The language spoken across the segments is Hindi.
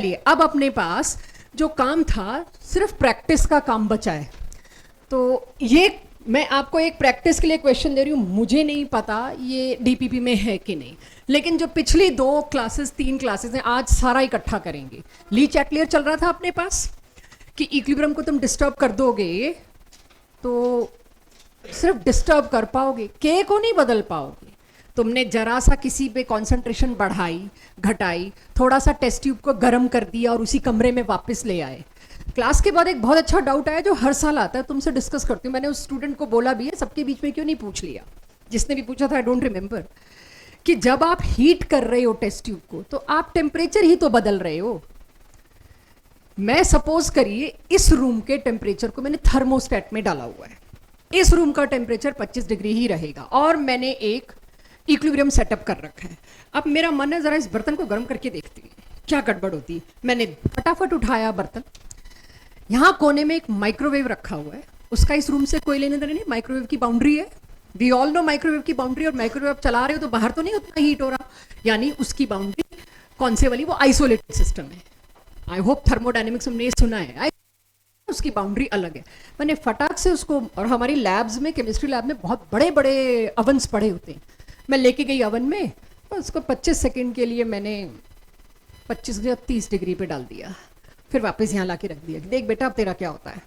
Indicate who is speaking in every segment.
Speaker 1: लिए अब अपने पास जो काम था सिर्फ प्रैक्टिस का काम बचा है। तो ये मैं आपको एक प्रैक्टिस के लिए क्वेश्चन दे रही हूँ, मुझे नहीं पता ये डीपीपी में है कि नहीं, लेकिन जो पिछली 3 क्लासेस हैं आज सारा इकट्ठा करेंगे। ली चैटलियर चल रहा था अपने पास कि इक्विलिब्रियम को तुम डिस्टर्ब कर दोगे तो सिर्फ डिस्टर्ब कर पाओगे, के को नहीं बदल पाओगे। तुमने जरा सा किसी पे कंसंट्रेशन बढ़ाई घटाई, थोड़ा सा टेस्ट ट्यूब को गर्म कर दिया और उसी कमरे में वापस ले आए। क्लास के बाद एक बहुत अच्छा डाउट आया जो हर साल आता है, तुमसे डिस्कस करती हूँ। मैंने उस स्टूडेंट को बोला भी है, सबके बीच में क्यों नहीं पूछ लिया, जिसने भी पूछा था आई डोंट रिमेंबर, कि जब आप हीट कर रहे हो टेस्ट ट्यूब को तो आप टेम्परेचर ही तो बदल रहे हो। मैं सपोज करिए इस रूम के टेम्परेचर को मैंने थर्मोस्टेट में डाला हुआ है, इस रूम का टेम्परेचर 25 डिग्री ही रहेगा और मैंने एक इक्विलिब्रियम सेटअप कर रखा है। अब मेरा मन है जरा इस बर्तन को गर्म करके देखती है क्या गड़बड़ होती है। मैंने फटाफट उठाया बर्तन, यहाँ कोने में एक माइक्रोवेव रखा हुआ है, उसका इस रूम से कोई लेने देने नहीं, माइक्रोवेव की बाउंड्री है, वी ऑल नो माइक्रोवेव की बाउंड्री। और माइक्रोवेव चला रहे हो तो बाहर तो नहीं उतना हीट हो रहा, यानी उसकी बाउंड्री कौन से वाली, वो आइसोलेटेड सिस्टम है। आई होप थर्मोडायनेमिक्स हमने ये सुना है, उसकी बाउंड्री अलग है। मैंने फटाक से उसको, और हमारी लैब्स में, केमिस्ट्री लैब में बहुत बड़े बड़े अवन्स पड़े होते हैं, मैं लेके गई अवन में, उसको 25 सेकेंड के लिए मैंने 25 या 30 डिग्री पे डाल दिया, फिर वापस यहाँ लाके रख दिया। देख बेटा अब तेरा क्या होता है।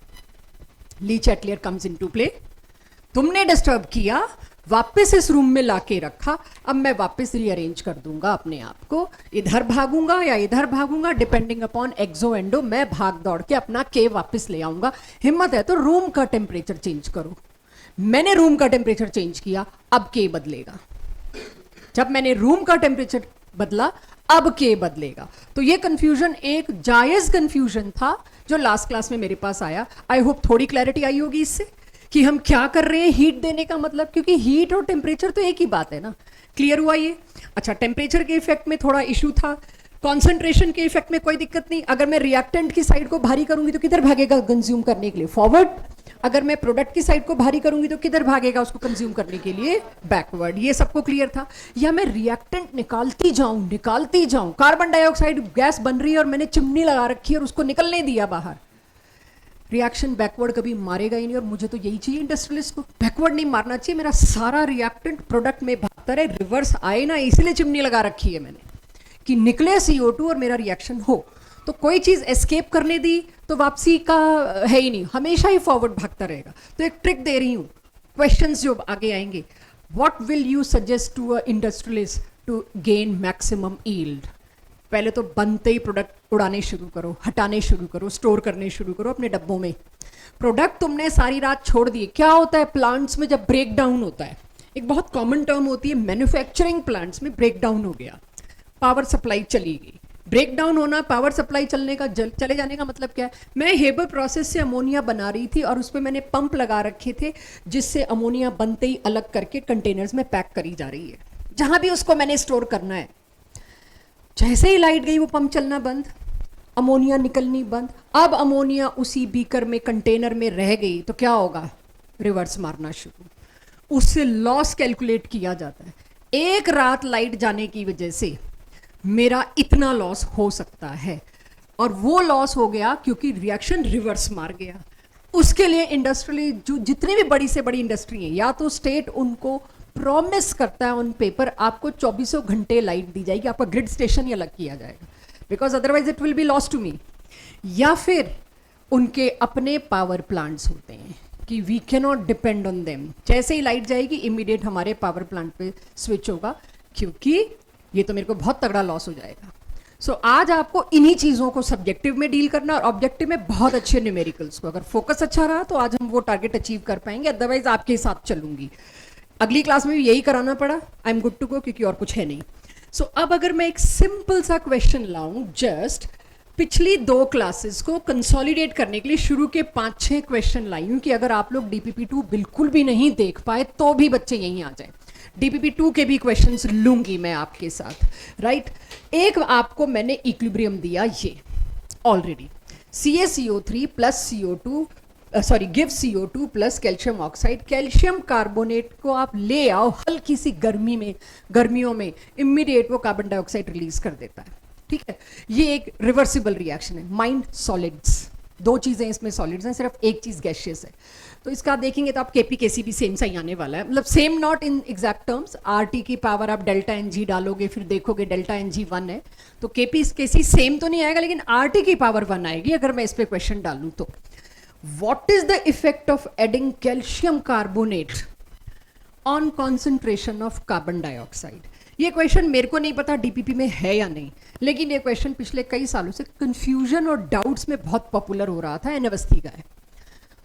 Speaker 1: ली चैटलियर कम्स इनटू प्ले, तुमने डिस्टर्ब किया, वापस इस रूम में लाके रखा, अब मैं वापस रीअरेंज कर दूंगा अपने आप को, इधर भागूंगा या इधर भागूंगा डिपेंडिंग अपॉन एक्सो एंडो, मैं भाग दौड़ के अपना के वापस ले आऊंगा। हिम्मत है तो रूम का टेम्परेचर चेंज करो। मैंने रूम का टेम्परेचर चेंज किया, अब के बदलेगा। जब मैंने रूम का टेम्परेचर बदला अब के बदलेगा। तो ये कंफ्यूजन एक जायज कंफ्यूजन था जो लास्ट क्लास में मेरे पास आया। आई होप थोड़ी क्लैरिटी आई होगी इससे कि हम क्या कर रहे हैं हीट देने का मतलब, क्योंकि हीट और टेम्परेचर तो एक ही बात है ना। क्लियर हुआ ये? अच्छा, टेम्परेचर के इफेक्ट में थोड़ा इशू था, कॉन्सेंट्रेशन के इफेक्ट में कोई दिक्कत नहीं। अगर मैं रिएक्टेंट की साइड को भारी करूंगी तो किधर भागेगा कंज्यूम करने के लिए, फॉरवर्ड। अगर मैं प्रोडक्ट की साइड को भारी करूंगी तो किधर भागेगा उसको कंज्यूम करने के लिए, बैकवर्ड। ये सबको क्लियर था? या मैं रिएक्टेंट निकालती जाऊं, कार्बन डाइऑक्साइड गैस बन रही है और मैंने चिमनी लगा रखी है और उसको निकलने दिया बाहर, रिएक्शन बैकवर्ड कभी मारेगा ही नहीं। और मुझे तो यही चाहिए इंडस्ट्रियलिस्ट को, बैकवर्ड नहीं मारना चाहिए, मेरा सारा रिएक्टेंट प्रोडक्ट में भागता रहे, रिवर्स आए ना, इसीलिए चिमनी लगा रखी है मैंने कि निकले CO2 और मेरा रिएक्शन हो। तो कोई चीज एस्केप करने दी तो वापसी का है ही नहीं, हमेशा ही फॉरवर्ड भागता रहेगा। तो एक ट्रिक दे रही हूं, क्वेश्चंस जो आगे आएंगे, what will you suggest to a industrialist to gain maximum yield? पहले तो बनते ही प्रोडक्ट उड़ाने शुरू करो, हटाने शुरू करो, स्टोर करने शुरू करो अपने डब्बों में। प्रोडक्ट तुमने सारी रात छोड़ दिए। क्या होता है प्लांट्स में जब ब्रेक डाउन होता है, एक बहुत कॉमन टर्म होती है, मैन्युफैक्चरिंग प्लांट्स में ब्रेक डाउन हो गया, पावर सप्लाई चली गई। ब्रेक डाउन होना, पावर सप्लाई चले जाने का मतलब क्या है? मैं हेबर प्रोसेस से अमोनिया बना रही थी और उस पर मैंने पंप लगा रखे थे जिससे अमोनिया बनते ही अलग करके कंटेनर्स में पैक करी जा रही है, जहां भी उसको मैंने स्टोर करना है। जैसे ही लाइट गई वो पंप चलना बंद, अमोनिया निकलनी बंद। अब अमोनिया उसी बीकर में, कंटेनर में रह गई तो क्या होगा? रिवर्स मारना शुरू, उससे लॉस कैलकुलेट किया जाता है। एक रात लाइट जाने की वजह से मेरा इतना लॉस हो सकता है, और वो लॉस हो गया क्योंकि रिएक्शन रिवर्स मार गया। उसके लिए इंडस्ट्रियली जो जितनी भी बड़ी से बड़ी इंडस्ट्री है, या तो स्टेट उनको प्रॉमिस करता है ऑन पेपर आपको 24 घंटे लाइट दी जाएगी, आपका ग्रिड स्टेशन ही अलग किया जाएगा, because otherwise it will be loss to me. या फिर उनके अपने पावर प्लांट्स होते हैं कि we can not depend on them, जैसे ही लाइट जाएगी इमीडिएट हमारे पावर प्लांट पे स्विच होगा, क्योंकि ये तो मेरे को बहुत तगड़ा लॉस हो जाएगा। सो आज आपको इन्हीं चीज़ों को सब्जेक्टिव में डील करना, और ऑब्जेक्टिव में बहुत अच्छे न्यूमेरिकल्स को। अगर फोकस अच्छा रहा तो आज हम वो टारगेट अचीव कर पाएंगे, अदरवाइज आपके साथ चलूंगी। अगली क्लास में भी यही कराना पड़ा, I am good to go, क्योंकि और कुछ है नहीं। सो अब अगर मैं एक सिंपल सा क्वेश्चन लाऊं, जस्ट पिछली 2 क्लासेस को कंसोलिडेट करने के लिए शुरू के 5-6 क्वेश्चन लाई हूं कि अगर आप लोग DPP2 बिल्कुल भी नहीं देख पाए तो भी बच्चे यहीं आ जाए। DPP2 के भी क्वेश्चंस लूंगी मैं आपके साथ, राइट? एक आपको मैंने इक्विलिब्रियम दिया, ये already CaCO3 plus CO2 give CO2 plus calcium oxide. Calcium carbonate को आप ले आओ हल्की सी गर्मियों में, इमीडिएट वो कार्बन डाइऑक्साइड रिलीज कर देता है। ठीक है, ये एक रिवर्सिबल रिएक्शन है। माइंड सॉलिड्स, दो चीजें इसमें सॉलिड्स हैं, सिर्फ एक चीज गैशियस है। तो इसका आप देखेंगे तो आप केपी केसी भी सेम सा ही आने वाला है, मतलब same not in exact terms. RT की पावर आप डेल्टा एन जी डालोगे, फिर देखोगे डेल्टा एन जी 1 है, तो केपी केसी सेम तो नहीं आएगा, लेकिन आरटी की पावर 1 आएगी अगर मैं इस पे क्वेश्चन डालूं तो। What is the effect of adding calcium carbonate on concentration of carbon dioxide? ये क्वेश्चन मेरे को नहीं पता डीपीपी में है या नहीं, लेकिन ये क्वेश्चन पिछले कई सालों से कंफ्यूजन और डाउट्स में बहुत पॉपुलर हो रहा था। एन अवस्थी का है,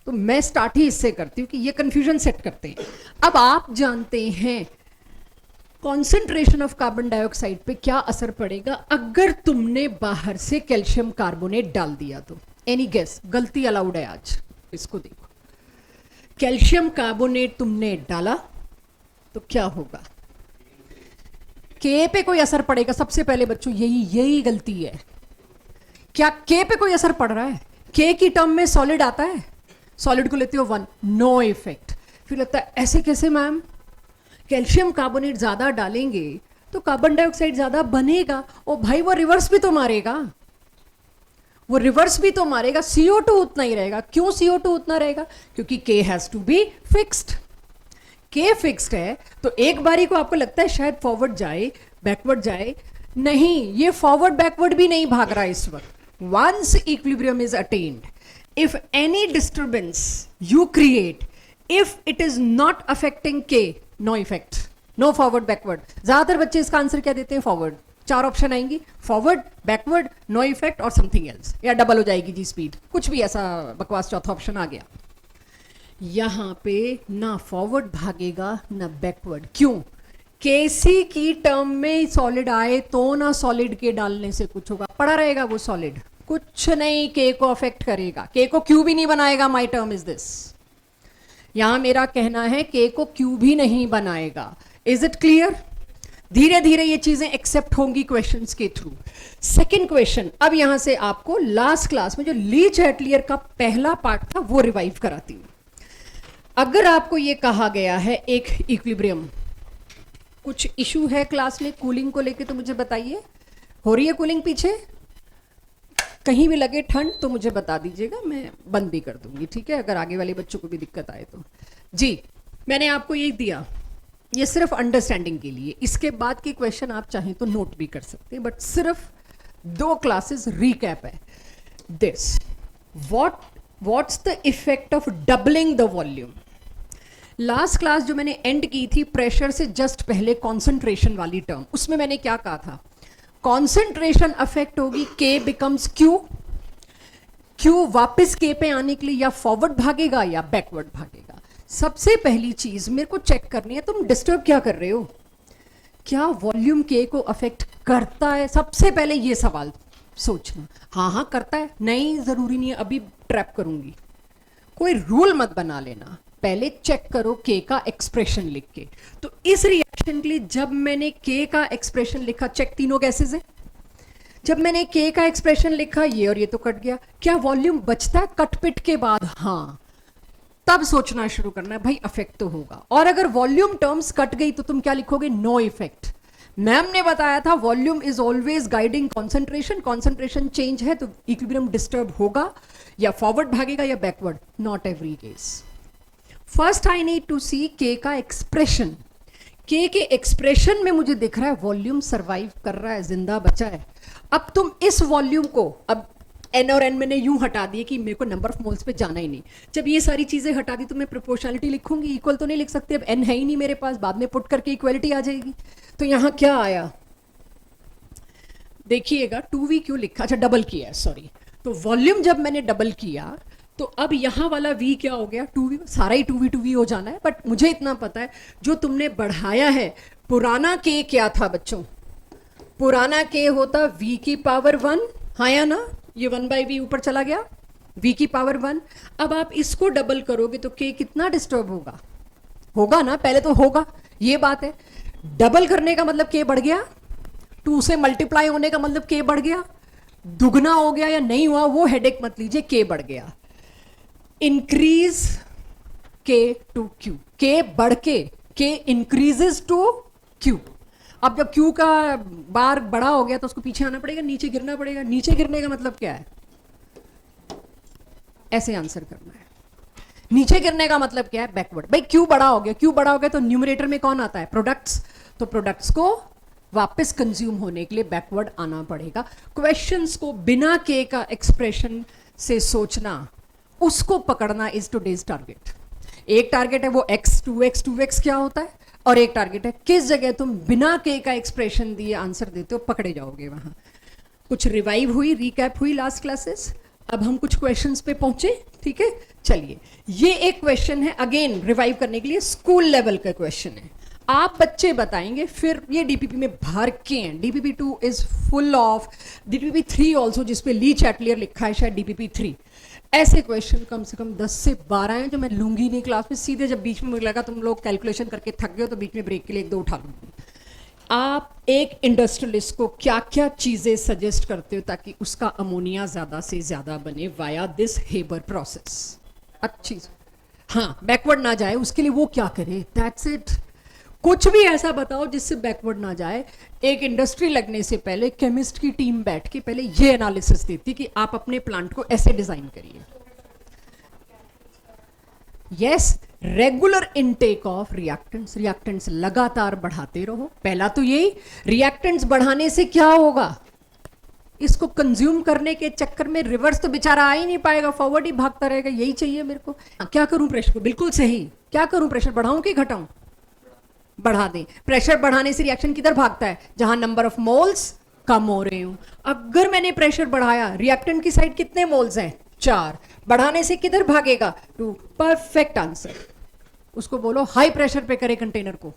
Speaker 1: तो मैं स्टार्ट ही इससे करती हूँ कि ये कंफ्यूजन सेट करते हैं। अब आप जानते हैं कॉन्सेंट्रेशन ऑफ कार्बन डाइऑक्साइड पे क्या असर पड़ेगा अगर तुमने बाहर से कैल्शियम कार्बोनेट डाल दिया तो? Any guess? गलती अलाउड है आज, इसको देखो। कैल्शियम कार्बोनेट तुमने डाला तो क्या होगा? के पे कोई असर पड़ेगा? सबसे पहले बच्चों यही गलती है। क्या के पे कोई असर पड़ रहा है? के की टर्म में सॉलिड आता है, सॉलिड को लेते हो 1, नो इफेक्ट। फिर लगता है ऐसे कैसे मैम, कैल्शियम कार्बोनेट ज्यादा डालेंगे तो कार्बन डाइऑक्साइड ज्यादा बनेगा। ओ भाई वो रिवर्स भी तो मारेगा, वो रिवर्स भी तो मारेगा, CO2 उतना ही रहेगा। क्यों CO2 उतना रहेगा? क्योंकि K has to be fixed. K fixed है तो एक बारी को आपको लगता है शायद फॉरवर्ड जाए बैकवर्ड जाए, नहीं, ये फॉरवर्ड बैकवर्ड भी नहीं भाग रहा इस वक्त। Once equilibrium is attained, if any disturbance you create, if it is not affecting K, no effect, no forward backward। ज्यादातर बच्चे इसका आंसर क्या देते हैं? फॉरवर्ड। 4 ऑप्शन आएंगी, फॉरवर्ड, बैकवर्ड, नो इफेक्ट और समथिंग एल्स, या डबल हो जाएगी जी स्पीड, कुछ भी ऐसा बकवास चौथा ऑप्शन आ गया। यहां पे ना फॉरवर्ड भागेगा ना बैकवर्ड। क्यों? केसी की टर्म में सॉलिड आए तो ना सॉलिड के डालने से कुछ होगा, पड़ा रहेगा वो सॉलिड, कुछ नहीं के को अफेक्ट करेगा, के को क्यू भी नहीं बनाएगा। माई टर्म इज दिस, यहां मेरा कहना है के को क्यू भी नहीं बनाएगा। Is it clear? धीरे धीरे ये चीजें एक्सेप्ट होंगी क्वेश्चंस के थ्रू। सेकंड क्वेश्चन, अब यहां से आपको लास्ट क्लास में जो लीच एटलियर का पहला पार्ट था वो रिवाइव कराती हूं। अगर आपको ये कहा गया है एक इक्विलिब्रियम, कुछ इशू है क्लास में कूलिंग को लेके तो मुझे बताइए, हो रही है कूलिंग पीछे? कहीं भी लगे ठंड तो मुझे बता दीजिएगा, मैं बंद भी कर दूंगी, ठीक है, अगर आगे वाले बच्चों को भी दिक्कत आए तो। जी, मैंने आपको ये दिया, ये सिर्फ अंडरस्टैंडिंग के लिए। इसके बाद के क्वेश्चन आप चाहें तो नोट भी कर सकते हैं, बट सिर्फ 2 क्लासेस रिकैप है। This what's the effect of doubling the volume? Last class जो मैंने एंड की थी प्रेशर से जस्ट पहले, कॉन्सेंट्रेशन वाली टर्म, उसमें मैंने क्या कहा था? कॉन्सेंट्रेशन अफेक्ट होगी, K बिकम्स Q, Q वापस K पे आने के लिए या फॉरवर्ड भागेगा या बैकवर्ड भागेगा। सबसे पहली चीज मेरे को चेक करनी है, तुम डिस्टर्ब क्या कर रहे हो? क्या वॉल्यूम K को अफेक्ट करता है? सबसे पहले ये सवाल सोचना। हाँ करता है, नहीं जरूरी नहीं है, अभी ट्रैप करूंगी। कोई रूल मत बना लेना, पहले चेक करो K का एक्सप्रेशन लिख के। तो इस रिएक्शन के लिए जब मैंने K का एक्सप्रेशन लिखा, चेक तीनों गैसेस है, जब मैंने K का एक्सप्रेशन लिखा, ये और ये तो कट गया, क्या वॉल्यूम बचता है कट पिट के बाद? हाँ, तब सोचना शुरू करना है भाई अफेक्ट तो होगा। और अगर वॉल्यूम टर्म्स कट गई तो तुम क्या लिखोगे? No effect. मैम ने बताया था volume is always guiding concentration, concentration change है तो इक्विलिब्रियम डिस्टर्ब होगा, या फॉरवर्ड भागेगा या backward, not every case. First I need to see K का एक्सप्रेशन। K के एक्सप्रेशन में मुझे दिख रहा है वॉल्यूम सर्वाइव कर रहा है, जिंदा बचा है। अब तुम इस वॉल्यूम को, अब N और N मैंने यूं हटा दिए कि मेरे को नंबर ऑफ मोल्स पे जाना ही नहीं। जब ये सारी चीजें हटा दी तो मैं प्रोपोर्शनलिटी लिखूंगी, इक्वल तो नहीं लिख सकती, अब N है ही नहीं मेरे पास, बाद में पुट करके इक्वलिटी आ जाएगी। तो यहां क्या आया देखिएगा, 2V क्यों लिखा, अच्छा डबल किया, सॉरी। तो वॉल्यूम जब मैंने डबल किया तो अब यहां वाला V क्या हो गया? 2V, सारा ही 2V हो जाना है, बट मुझे इतना पता है जो तुमने बढ़ाया है, पुराना K क्या था बच्चों? पुराना K होता V की पावर 1, हाँ या ना? ये 1/V ऊपर चला गया, V की पावर 1। अब आप इसको डबल करोगे तो K कितना डिस्टर्ब होगा? होगा ना, पहले तो होगा, ये बात है। डबल करने का मतलब K बढ़ गया, 2 से मल्टीप्लाई होने का मतलब K बढ़ गया, दुगना हो गया या नहीं हुआ वो हेडेक मत लीजिए, K बढ़ गया। Increase K to Q, K बढ़ के K इंक्रीजेस टू Q। अब जब क्यू का बार बड़ा हो गया तो उसको पीछे आना पड़ेगा, नीचे गिरना पड़ेगा। नीचे गिरने का मतलब क्या है? ऐसे आंसर करना है। नीचे गिरने का मतलब क्या है? बैकवर्ड। भाई क्यू बड़ा हो गया, क्यू बड़ा हो गया तो न्यूमरेटर में कौन आता है? प्रोडक्ट्स। तो प्रोडक्ट्स को वापस कंज्यूम होने के लिए बैकवर्ड आना पड़ेगा। क्वेश्चंस को बिना के का एक्सप्रेशन से सोचना, उसको पकड़ना इज टुडेज टारगेट। एक टारगेट है वो x 2x 2x क्या होता है, और एक टारगेट है किस जगह तुम बिना के का एक्सप्रेशन दिए आंसर देते हो, पकड़े जाओगे वहां। कुछ रिवाइव हुई, रिकैप हुई लास्ट क्लासेस। अब हम कुछ क्वेश्चंस पे पहुंचे, ठीक है। चलिए, ये एक क्वेश्चन है अगेन रिवाइव करने के लिए, स्कूल लेवल का क्वेश्चन है। आप बच्चे बताएंगे, फिर ये डीपीपी में भर के हैं। DPP 2 is full of, DPP 3 also, जिसपे ली चैटलियर लिखा है शायद डीपीपी 3। ऐसे क्वेश्चन कम से कम 10 से 12 हैं जो मैं लूंगी नहीं क्लास में। सीधे जब बीच में मुझे लगा तुम लोग कैलकुलेशन करके थक गए हो तो बीच में ब्रेक के लिए 1-2 उठा लूंगी। आप एक इंडस्ट्रियलिस्ट को क्या क्या चीजें सजेस्ट करते हो ताकि उसका अमोनिया ज्यादा से ज्यादा बने वाया दिस हेबर प्रोसेस? अच्छी, हाँ, बैकवर्ड ना जाए उसके लिए वो क्या करे, दैट्स इट। कुछ भी ऐसा बताओ जिससे बैकवर्ड ना जाए। एक इंडस्ट्री लगने से पहले केमिस्ट की टीम बैठ के पहले ये एनालिसिस देती कि आप अपने प्लांट को ऐसे डिजाइन करिए। Yes, regular intake of reactants. Reactants लगातार बढ़ाते रहो। पहला तो यही, रिएक्टेंट्स बढ़ाने से क्या होगा? इसको कंज्यूम करने के चक्कर में रिवर्स तो बेचारा आ ही नहीं पाएगा, फॉरवर्ड ही भागता रहेगा। यही चाहिए मेरे को। क्या करूं प्रेशर को? बिल्कुल सही। क्या करूं, प्रेशर बढ़ाऊं कि घटाऊं? बढ़ा दें। प्रेशर बढ़ाने से रिएक्शन किधर भागता है? जहां नंबर ऑफ मोल्स कम हो रहे हो। अगर मैंने प्रेशर बढ़ाया, रिएक्टेंट की साइड कितने मोल्स हैं? 4। बढ़ाने से किधर भागेगा? 2। Perfect answer. उसको बोलो हाई प्रेशर पे करे कंटेनर को,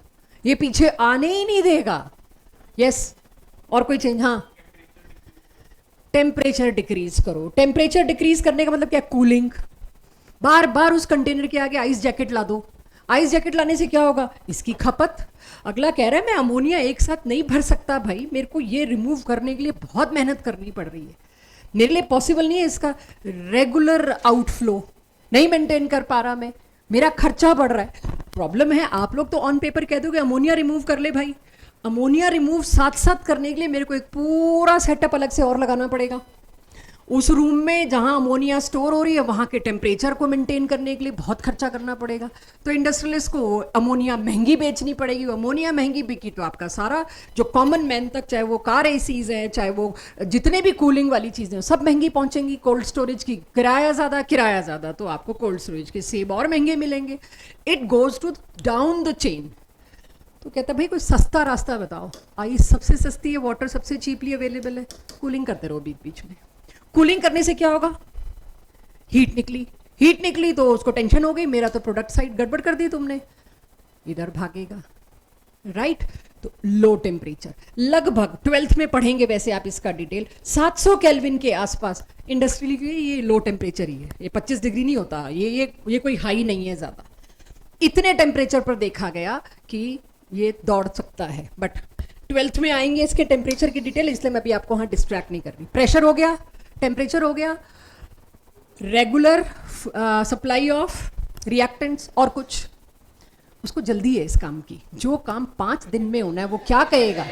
Speaker 1: ये पीछे आने ही नहीं देगा। यस, और कोई चेंज? हाँ, टेम्परेचर डिक्रीज करो। टेम्परेचर डिक्रीज करने का मतलब क्या? कूलिंग। बार बार उस कंटेनर के आगे आइस जैकेट ला दो। आइस जैकेट लाने से क्या होगा? इसकी खपत। अगला कह रहा है मैं अमोनिया एक साथ नहीं भर सकता भाई, मेरे को ये रिमूव करने के लिए बहुत मेहनत करनी पड़ रही है, मेरे लिए पॉसिबल नहीं है इसका रेगुलर आउटफ्लो, नहीं मेंटेन कर पा रहा मैं, मेरा खर्चा बढ़ रहा है। प्रॉब्लम है, आप लोग तो ऑन पेपर कह दोगे अमोनिया रिमूव कर ले भाई। अमोनिया रिमूव साथ साथ करने के लिए मेरे को एक पूरा सेटअप अलग से और लगाना पड़ेगा। उस रूम में जहां अमोनिया स्टोर हो रही है वहां के टेम्परेचर को मेंटेन करने के लिए बहुत खर्चा करना पड़ेगा। तो इंडस्ट्रियलिस्ट को अमोनिया महंगी बेचनी पड़ेगी। अमोनिया महंगी बिकी तो आपका सारा जो कॉमन मैन तक, चाहे वो कार एसीज है, चाहे वो जितने भी कूलिंग वाली चीजें हैं, सब महंगी पहुंचेंगी। कोल्ड स्टोरेज की किराया ज्यादा तो आपको कोल्ड स्टोरेज के सेब और महंगे मिलेंगे। It goes to down the chain. तो कहता भाई कोई सस्ता रास्ता बताओ। आइस सबसे सस्ती है, वाटर सबसे चीपली अवेलेबल है, कूलिंग करते रहो बीच बीच में। कूलिंग करने से क्या होगा? हीट निकली तो उसको टेंशन हो गई, मेरा तो प्रोडक्ट साइड गड़बड़ कर दी तुमने, इधर भागेगा, राइट। तो लो टेम्परेचर लगभग 12th में पढ़ेंगे वैसे आप इसका डिटेल, 700 केल्विन के आसपास इंडस्ट्री के ये लो टेम्परेचर ही है। ये 25 डिग्री नहीं होता, ये कोई हाई नहीं है ज्यादा। इतने टेम्परेचर पर देखा गया कि ये दौड़ सकता है, बट 12th में आएंगे इसके टेम्परेचर की डिटेल, इसलिए मैं भी आपको वहां डिस्ट्रैक्ट नहीं कर रही। प्रेशर हो गया, टेम्परेचर हो गया, रेगुलर सप्लाई ऑफ रिएक्टेंट्स, और कुछ उसको जल्दी है इस काम की। जो काम 5 दिन में होना है वो क्या कहेगा?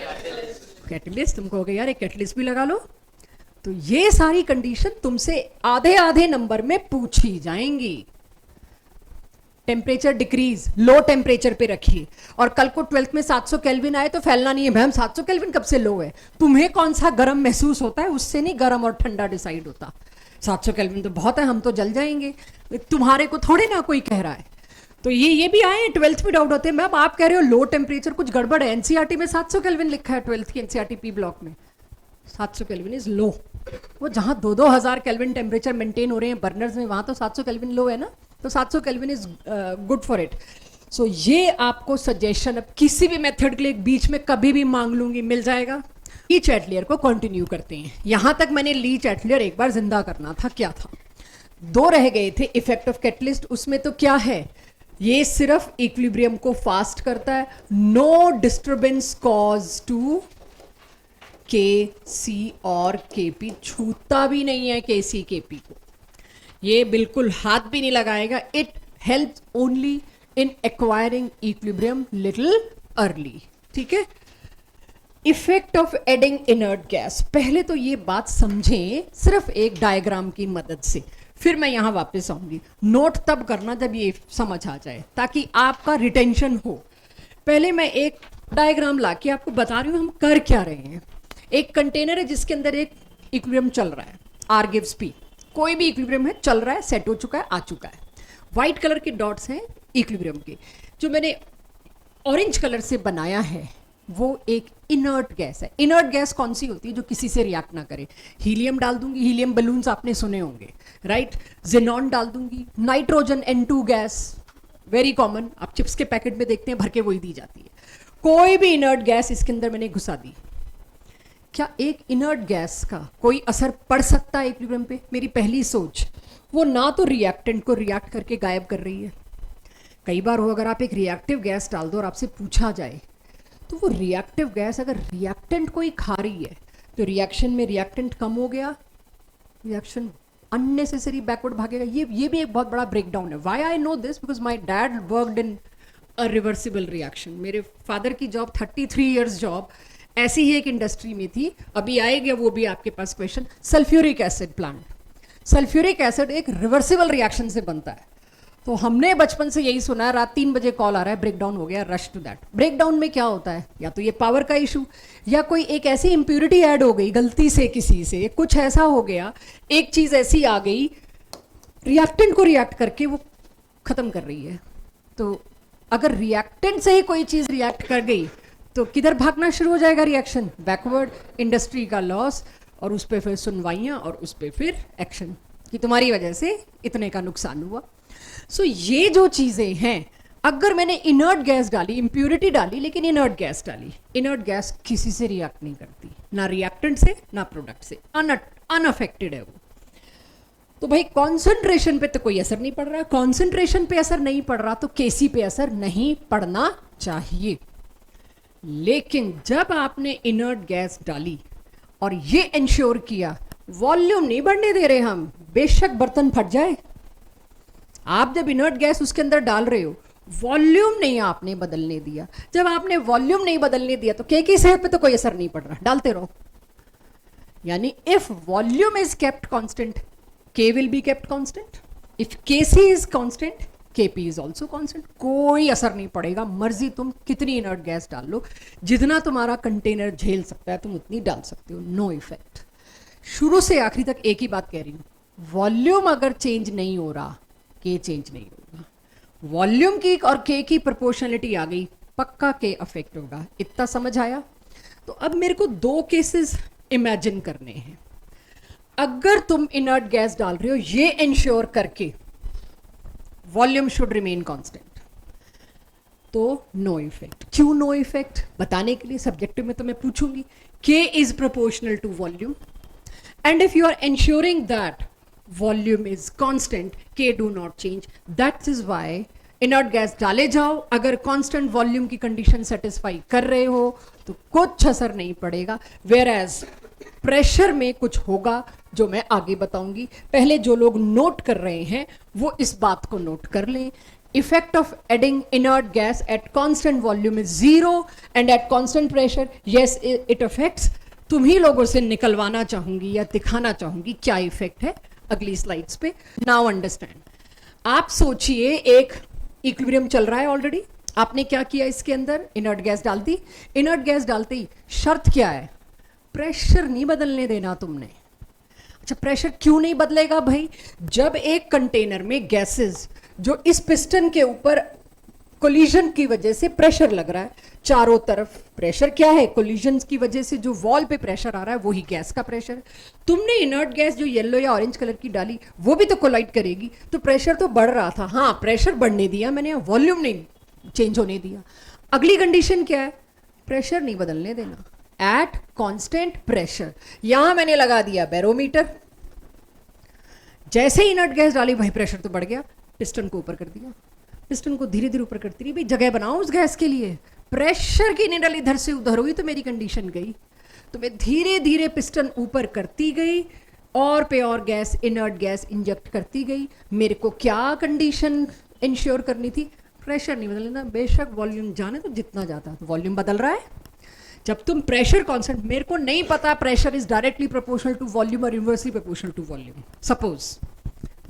Speaker 1: कैटलिस्ट। तुम कहोगे यार एक कैटलिस्ट भी लगा लो। तो ये सारी कंडीशन तुमसे आधे आधे नंबर में पूछी जाएंगी। टेम्परेचर डिक्रीज, लो टेम्परेचर पे रखिए। और कल को 12th में 700 केल्विन आए तो फैलना नहीं है भाई हम 700 केल्विन कब से लो है, तुम्हें कौन सा गर्म महसूस होता है, उससे नहीं गर्म और ठंडा डिसाइड होता। 700 केल्विन तो बहुत है, हम तो जल जाएंगे, तुम्हारे को थोड़े ना कोई कह रहा है। तो ये भी आए 12th में डाउट होते हैं। मैम आप कह रहे हो लो टेम्परेचर, कुछ गड़बड़ है। एनसीईआरटी में 700 केल्विन लिखा है, 12th की एनसीईआरटी पी ब्लॉक में 700 केल्विन इज लो। वो जहां 2-2 हजार केल्विन टेम्परेचर मेंटेन हो रहे हैं बर्नर्स में, वहां तो 700 केल्विन लो है ना, तो 700 kelvin is good for it. So ये आपको सजेशन अब किसी भी मेथड के लिए बीच में कभी भी मांग लूंगी, मिल जाएगा। ली चैटलियर को कंटिन्यू करते हैं। यहां तक मैंने ली चैटलियर एक बार जिंदा करना था। क्या था? 2 रह गए थे इफेक्ट ऑफ कैटलिस्ट। उसमें तो क्या है, ये सिर्फ इक्विलिब्रियम को फास्ट करता है, नो डिस्टर्बेंस कॉज टू के सी और के पी, छूता भी नहीं है के सी के पी को, ये बिल्कुल हाथ भी नहीं लगाएगा। It helps only in acquiring equilibrium little early, ठीक है। Effect of adding inert gas, पहले तो ये बात समझें सिर्फ एक डायग्राम की मदद से, फिर मैं यहां वापस आऊंगी। नोट तब करना जब ये समझ आ जाए ताकि आपका रिटेंशन हो। पहले मैं एक डायग्राम लाके आपको बता रही हूं हम कर क्या रहे हैं। एक कंटेनर है जिसके अंदर एक इक्विलिब्रियम चल रहा है, आर गिव्स पी, कोई भी इक्विलिब्रियम है, चल रहा है, सेट हो चुका है, आ चुका है। व्हाइट कलर के डॉट्स हैं इक्विलिब्रियम के, जो मैंने ऑरेंज कलर से बनाया है वो एक इनर्ट गैस है। इनर्ट गैस कौन सी होती है? जो किसी से रिएक्ट ना करे। हीलियम डाल दूंगी, हीलियम बलून्स आपने सुने होंगे, राइट। जेनॉन डाल दूंगी, nitrogen N2 gas, very common, आप चिप्स के पैकेट में देखते हैं भर के वही दी जाती है। कोई भी इनर्ट गैस इसके अंदर मैंने घुसा दी। क्या एक इनर्ट गैस का कोई असर पड़ सकता है इक्विलिब्रियम पे? मेरी पहली सोच, वो ना तो रिएक्टेंट को रिएक्ट करके गायब कर रही है। कई बार हो, अगर आप एक रिएक्टिव गैस डाल दो और आपसे पूछा जाए तो वो रिएक्टिव गैस अगर रिएक्टेंट कोई खा रही है तो रिएक्शन में रिएक्टेंट कम हो गया, रिएक्शन अननेसेसरी बैकवर्ड भागेगा। ये भी एक बहुत बड़ा ब्रेकडाउन है। Why I know this? Because my dad worked in a reversible reaction. मेरे फादर की जॉब 33 इयर्स जॉब ऐसी ही एक इंडस्ट्री में थी। अभी आएगा वो भी आपके पास question. Sulphuric acid plant, sulphuric acid एक रिवर्सिबल रिएक्शन से बनता है। तो हमने बचपन से यही सुना है, रात 3 बजे कॉल आ रहा है, ब्रेकडाउन हो गया, रश टू दैट। ब्रेकडाउन में क्या होता है? या तो ये पावर का इशू, या कोई एक ऐसी इंप्योरिटी ऐड हो गई गलती से, किसी से कुछ ऐसा हो गया, एक चीज ऐसी आ गई रिएक्टेंट को रिएक्ट करके वो खत्म कर रही है। तो अगर रिएक्टेंट से ही कोई चीज रिएक्ट कर गई तो किधर भागना शुरू हो जाएगा रिएक्शन? बैकवर्ड, इंडस्ट्री का लॉस, और उस पर फिर सुनवाइयाँ, और उस पर फिर एक्शन कि तुम्हारी वजह से इतने का नुकसान हुआ। सो ये जो चीजें हैं, अगर मैंने इनर्ट गैस डाली, इंप्योरिटी डाली, लेकिन इनर्ट गैस डाली, इनर्ट गैस किसी से रिएक्ट नहीं करती, ना रिएक्टेंट से ना प्रोडक्ट से, अनअफेक्टेड है वो। तो भाई कॉन्सेंट्रेशन पे तो कोई असर नहीं पड़ रहा। कॉन्सेंट्रेशन पे असर नहीं पड़ रहा तो केसी पे असर नहीं पड़ना चाहिए। लेकिन जब आपने इनर्ट गैस डाली और ये इंश्योर किया, वॉल्यूम नहीं बढ़ने दे रहे हम, बेशक बर्तन फट जाए, आप जब इनर्ट गैस उसके अंदर डाल रहे हो, वॉल्यूम नहीं आपने बदलने दिया। जब आपने वॉल्यूम नहीं बदलने दिया तो के की सेहत पे तो कोई असर नहीं पड़ रहा, डालते रहो। यानी if volume is kept constant, K will be kept constant. If KC is constant, KP is also constant. कोई असर नहीं पड़ेगा, मर्जी तुम कितनी इनर्ट गैस डाल लो, जितना तुम्हारा कंटेनर झेल सकता है तुम उतनी डाल सकते हो, नो इफेक्ट। शुरू से आखिरी तक एक ही बात कह रही हूं, वॉल्यूम अगर चेंज नहीं हो रहा, के चेंज नहीं होगा। वॉल्यूम की और के की प्रोपोर्शनलिटी आ गई, पक्का के अफेक्ट होगा। इतना समझ आया? तो अब मेरे को 2 केसेस इमेजिन करने हैं। अगर तुम इनर्ट गैस डाल रहे हो ये इंश्योर करके वॉल्यूम शुड रिमेन कांस्टेंट, तो नो इफेक्ट। क्यों नो इफेक्ट? बताने के लिए सब्जेक्टिव में तो मैं पूछूंगी, K is proportional to volume, and if you are ensuring that volume is constant, K do not change. That is why inert gas डाले जाओ, अगर constant volume की condition satisfy कर रहे हो तो कुछ असर नहीं पड़ेगा। Whereas pressure में कुछ होगा जो मैं आगे बताऊंगी। पहले जो लोग नोट कर रहे हैं वो इस बात को नोट कर लें, effect of adding inert gas at constant volume is 0 and at constant pressure, yes, it affects। तुम ही लोगों से निकलवाना चाहूंगी या दिखाना चाहूंगी क्या इफेक्ट है अगली स्लाइड्स पे। Now understand. आप सोचिए एक इक्विलिब्रियम चल रहा है ऑलरेडी, आपने क्या किया, इसके अंदर इनर्ट गैस डाल दी। इनर्ट गैस डालते ही शर्त क्या है? प्रेशर नहीं बदलने देना तुमने। अच्छा, प्रेशर क्यों नहीं बदलेगा भाई? जब एक कंटेनर में गैसेस जो इस पिस्टन के ऊपर कोलिजन की वजह से प्रेशर लग रहा है, चारों तरफ प्रेशर क्या है? कोलिजन की वजह से जो वॉल पे प्रेशर आ रहा है वही गैस का प्रेशर। तुमने इनर्ट गैस जो येलो या ऑरेंज कलर की डाली वो भी तो कोलाइड करेगी, तो प्रेशर तो बढ़ रहा था। हाँ, प्रेशर बढ़ने दिया मैंने, वॉल्यूम नहीं चेंज होने दिया। अगली कंडीशन क्या है? प्रेशर नहीं बदलने देना एट कांस्टेंट प्रेशर। यहां मैंने लगा दिया बैरोमीटर। जैसे ही इनर्ट गैस डाली भाई प्रेशर तो बढ़ गया, पिस्टन को ऊपर कर दिया। पिस्टन को धीरे धीरे ऊपर करती रही, भाई जगह बनाओ उस गैस के लिए। प्रेशर की निडल इधर से उधर हुई तो मेरी कंडीशन गई। तो मैं धीरे धीरे पिस्टन ऊपर करती गई और पे और गैस, इनर्ट गैस इंजेक्ट करती गई। मेरे को क्या कंडीशन इंश्योर करनी थी? प्रेशर नहीं बदलना। बेशक वॉल्यूम जाने तो जितना जाता, तो वॉल्यूम बदल रहा है। जब तुम प्रेशर कांस्टेंट, मेरे को नहीं पता pressure is directly proportional to volume और inversely proportional to volume, suppose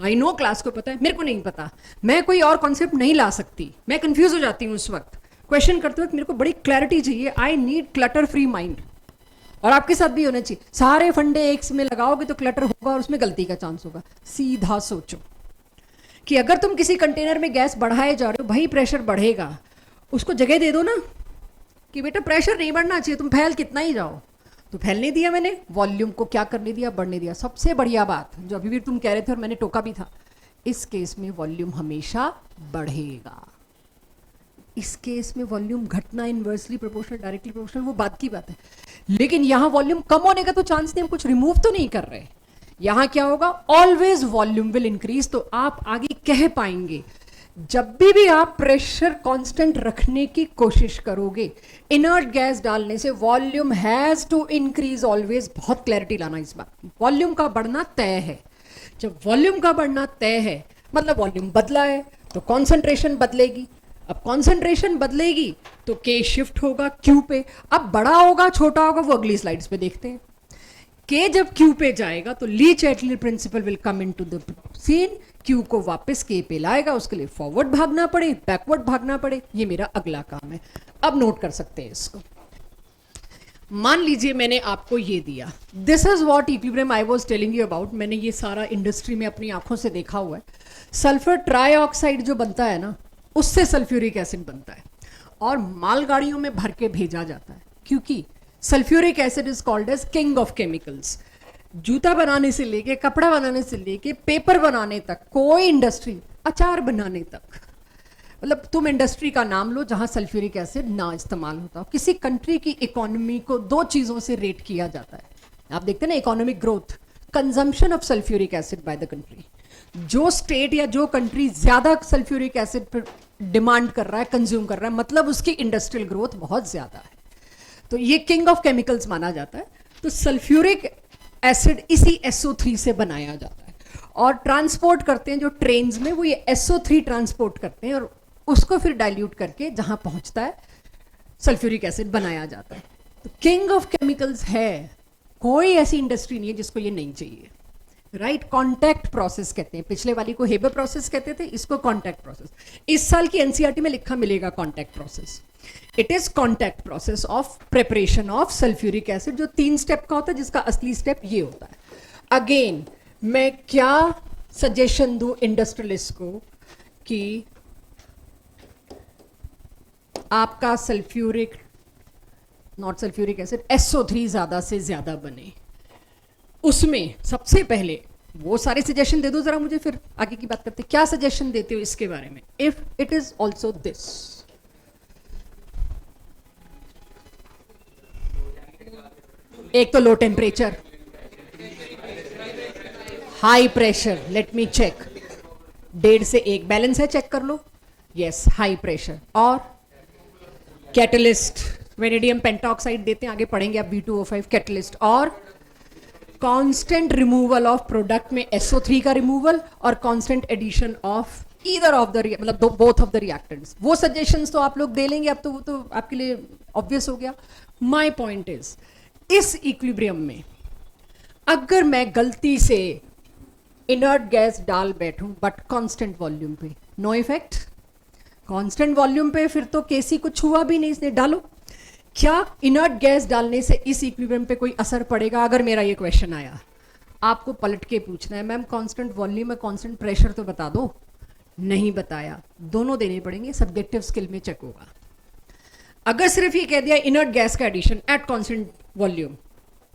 Speaker 1: I know class को पता है, मेरे को नहीं पता, मैं कोई और कॉन्सेप्ट नहीं ला सकती, मैं कंफ्यूज हो जाती हूँ उस वक्त क्वेश्चन करते वक्त। मेरे को बड़ी क्लैरिटी चाहिए, I need clutter free mind, और आपके साथ भी होना चाहिए। सारे फंडे एक में लगाओगे तो क्लटर होगा और उसमें गलती का चांस होगा। सीधा सोचो कि अगर तुम किसी कंटेनर में गैस बढ़ाए जा रहे हो, भाई प्रेशर बढ़ेगा, उसको जगह दे दो ना कि बेटा प्रेशर नहीं बढ़ना चाहिए, तुम फैल कितना ही जाओ। तो फैलने दिया मैंने, वॉल्यूम को क्या करने दिया, बढ़ने दिया। सबसे बढ़िया बात जो अभी भी तुम कह रहे थे और मैंने टोका भी था, इस केस में वॉल्यूम हमेशा बढ़ेगा। इस केस में वॉल्यूम घटना इनवर्सली प्रोपोर्शनल डायरेक्टली प्रोपोर्शनल वो बात की बात है, लेकिन यहां वॉल्यूम कम होने का तो चांस नहीं, हम कुछ रिमूव तो नहीं कर रहे। यहां क्या होगा, ऑलवेज वॉल्यूम विल इंक्रीज। तो आप आगे कह पाएंगे जब भी आप प्रेशर कांस्टेंट रखने की कोशिश करोगे, इनर्ट गैस डालने से volume has to increase always. बहुत क्लैरिटी लाना इस बात की, वॉल्यूम का बढ़ना तय है। जब वॉल्यूम का बढ़ना तय है मतलब वॉल्यूम बदला है तो कॉन्सेंट्रेशन बदलेगी। अब कॉन्सेंट्रेशन बदलेगी तो के शिफ्ट होगा क्यू पे। अब बड़ा होगा छोटा होगा वो अगली स्लाइड्स पे देखते हैं। के जब क्यू पे जाएगा तो Le Chatelier principle will come into the scene. Q को वापस के पे लाएगा, उसके लिए फॉरवर्ड भागना पड़े बैकवर्ड भागना पड़े, ये मेरा अगला काम है। अब नोट कर सकते हैं इसको। मान लीजिए मैंने आपको ये दिया, this is what equilibrium I was telling you about. मैंने ये सारा इंडस्ट्री में अपनी आंखों से देखा हुआ है। सल्फर ट्राइऑक्साइड जो बनता है ना, उससे सल्फ्यूरिक एसिड बनता है और मालगाड़ियों में भर के भेजा जाता है, क्योंकि sulphuric acid is called as king of chemicals. जूता बनाने से लेके कपड़ा बनाने से लेके पेपर बनाने तक, कोई इंडस्ट्री, अचार बनाने तक, मतलब तुम इंडस्ट्री का नाम लो जहां सल्फ्यूरिक एसिड ना इस्तेमाल होता हो। किसी कंट्री की इकोनॉमी को दो चीजों से रेट किया जाता है। आप देखते हैं ना, economic growth, consumption of sulphuric acid by the country. जो स्टेट या जो कंट्री ज्यादा सल्फ्यूरिक एसिड पर डिमांड कर रहा है, कंज्यूम कर रहा है, मतलब उसकी इंडस्ट्रियल ग्रोथ बहुत ज्यादा है। तो ये किंग ऑफ केमिकल्स माना जाता है। तो सल्फ्यूरिक एसिड इसी SO3 से बनाया जाता है और ट्रांसपोर्ट करते हैं जो ट्रेन्स में, वो ये SO3 ट्रांसपोर्ट करते हैं और उसको फिर डाइल्यूट करके जहां पहुंचता है सल्फ्यूरिक एसिड बनाया जाता है। तो किंग ऑफ केमिकल्स है, कोई ऐसी इंडस्ट्री नहीं है जिसको ये नहीं चाहिए। राइट, कॉन्टैक्ट प्रोसेस कहते हैं। पिछले वाली को हेबर प्रोसेस कहते थे, इसको कॉन्टैक्ट प्रोसेस। इस साल की एनसीईआरटी में लिखा मिलेगा contact process. It is contact process of preparation of sulphuric acid, जो 3 स्टेप का होता है, जिसका असली स्टेप ये होता है। अगेन मैं क्या सजेशन दूं इंडस्ट्रियलिस्ट को कि आपका sulphuric, not sulphuric acid, SO3 ज्यादा से ज्यादा बने। उसमें सबसे पहले वो सारे सजेशन दे दो जरा मुझे, फिर आगे की बात करते। क्या सजेशन देते हो इसके बारे में? If it is also this, एक तो low temperature, high pressure, let me check, 1.5 से 1 बैलेंस है, चेक कर लो। यस, हाई प्रेशर और कैटलिस्ट, वेनेडियम पेंटाऑक्साइड देते हैं, आगे पढ़ेंगे आप, B2O5 कैटलिस्ट, और कांस्टेंट रिमूवल ऑफ प्रोडक्ट में SO3 का रिमूवल और constant addition of either of the, मतलब बोथ ऑफ द रिएक्टेंट्स। वो सजेशंस तो आप लोग दे लेंगे, अब तो वो तो आपके लिए ऑब्वियस हो गया। माय पॉइंट इज, इस इक्विलिब्रियम में अगर मैं गलती से इनर्ट गैस डाल बैठूं बट कांस्टेंट वॉल्यूम पे, नो इफेक्ट। कांस्टेंट वॉल्यूम पे फिर तो केसी को छुआ भी नहीं, इसने डालो। क्या इनर्ट गैस डालने से इस इक्विलिब्रियम पे कोई असर पड़ेगा? अगर मेरा ये क्वेश्चन आया, आपको पलट के पूछना है, मैम कांस्टेंट वॉल्यूम में कांस्टेंट प्रेशर तो बता दो। नहीं बताया, दोनों देने पड़ेंगे, सब्जेक्टिव स्किल में चेक होगा। अगर सिर्फ ये कह दिया इनर्ट गैस का एडिशन एट कांस्टेंट वॉल्यूम,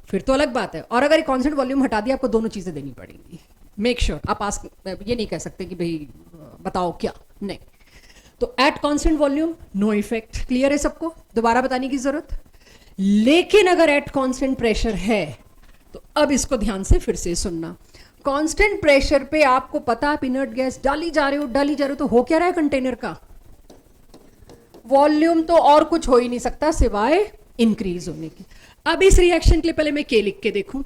Speaker 1: फिर तो अलग बात है। और अगर कांस्टेंट वॉल्यूम हटा दिया, आपको दोनों चीजें देनी पड़ेंगी। मेक श्योर आप आस्क, ये नहीं कह सकते कि भाई बताओ क्या, नहीं। तो at constant volume no effect, clear है सबको, दोबारा बताने की जरूरत। लेकिन अगर एट कांस्टेंट प्रेशर है तो अब इसको ध्यान से फिर से सुनना। कांस्टेंट प्रेशर पे आपको पता, आप इनर्ट गैस डाली जा रहे हो, तो हो क्या रहा है कंटेनर का वॉल्यूम? तो और कुछ हो ही नहीं सकता सिवाय इंक्रीज होने की। अब इस रिएक्शन के लिए पहले मैं के लिख के देखूं।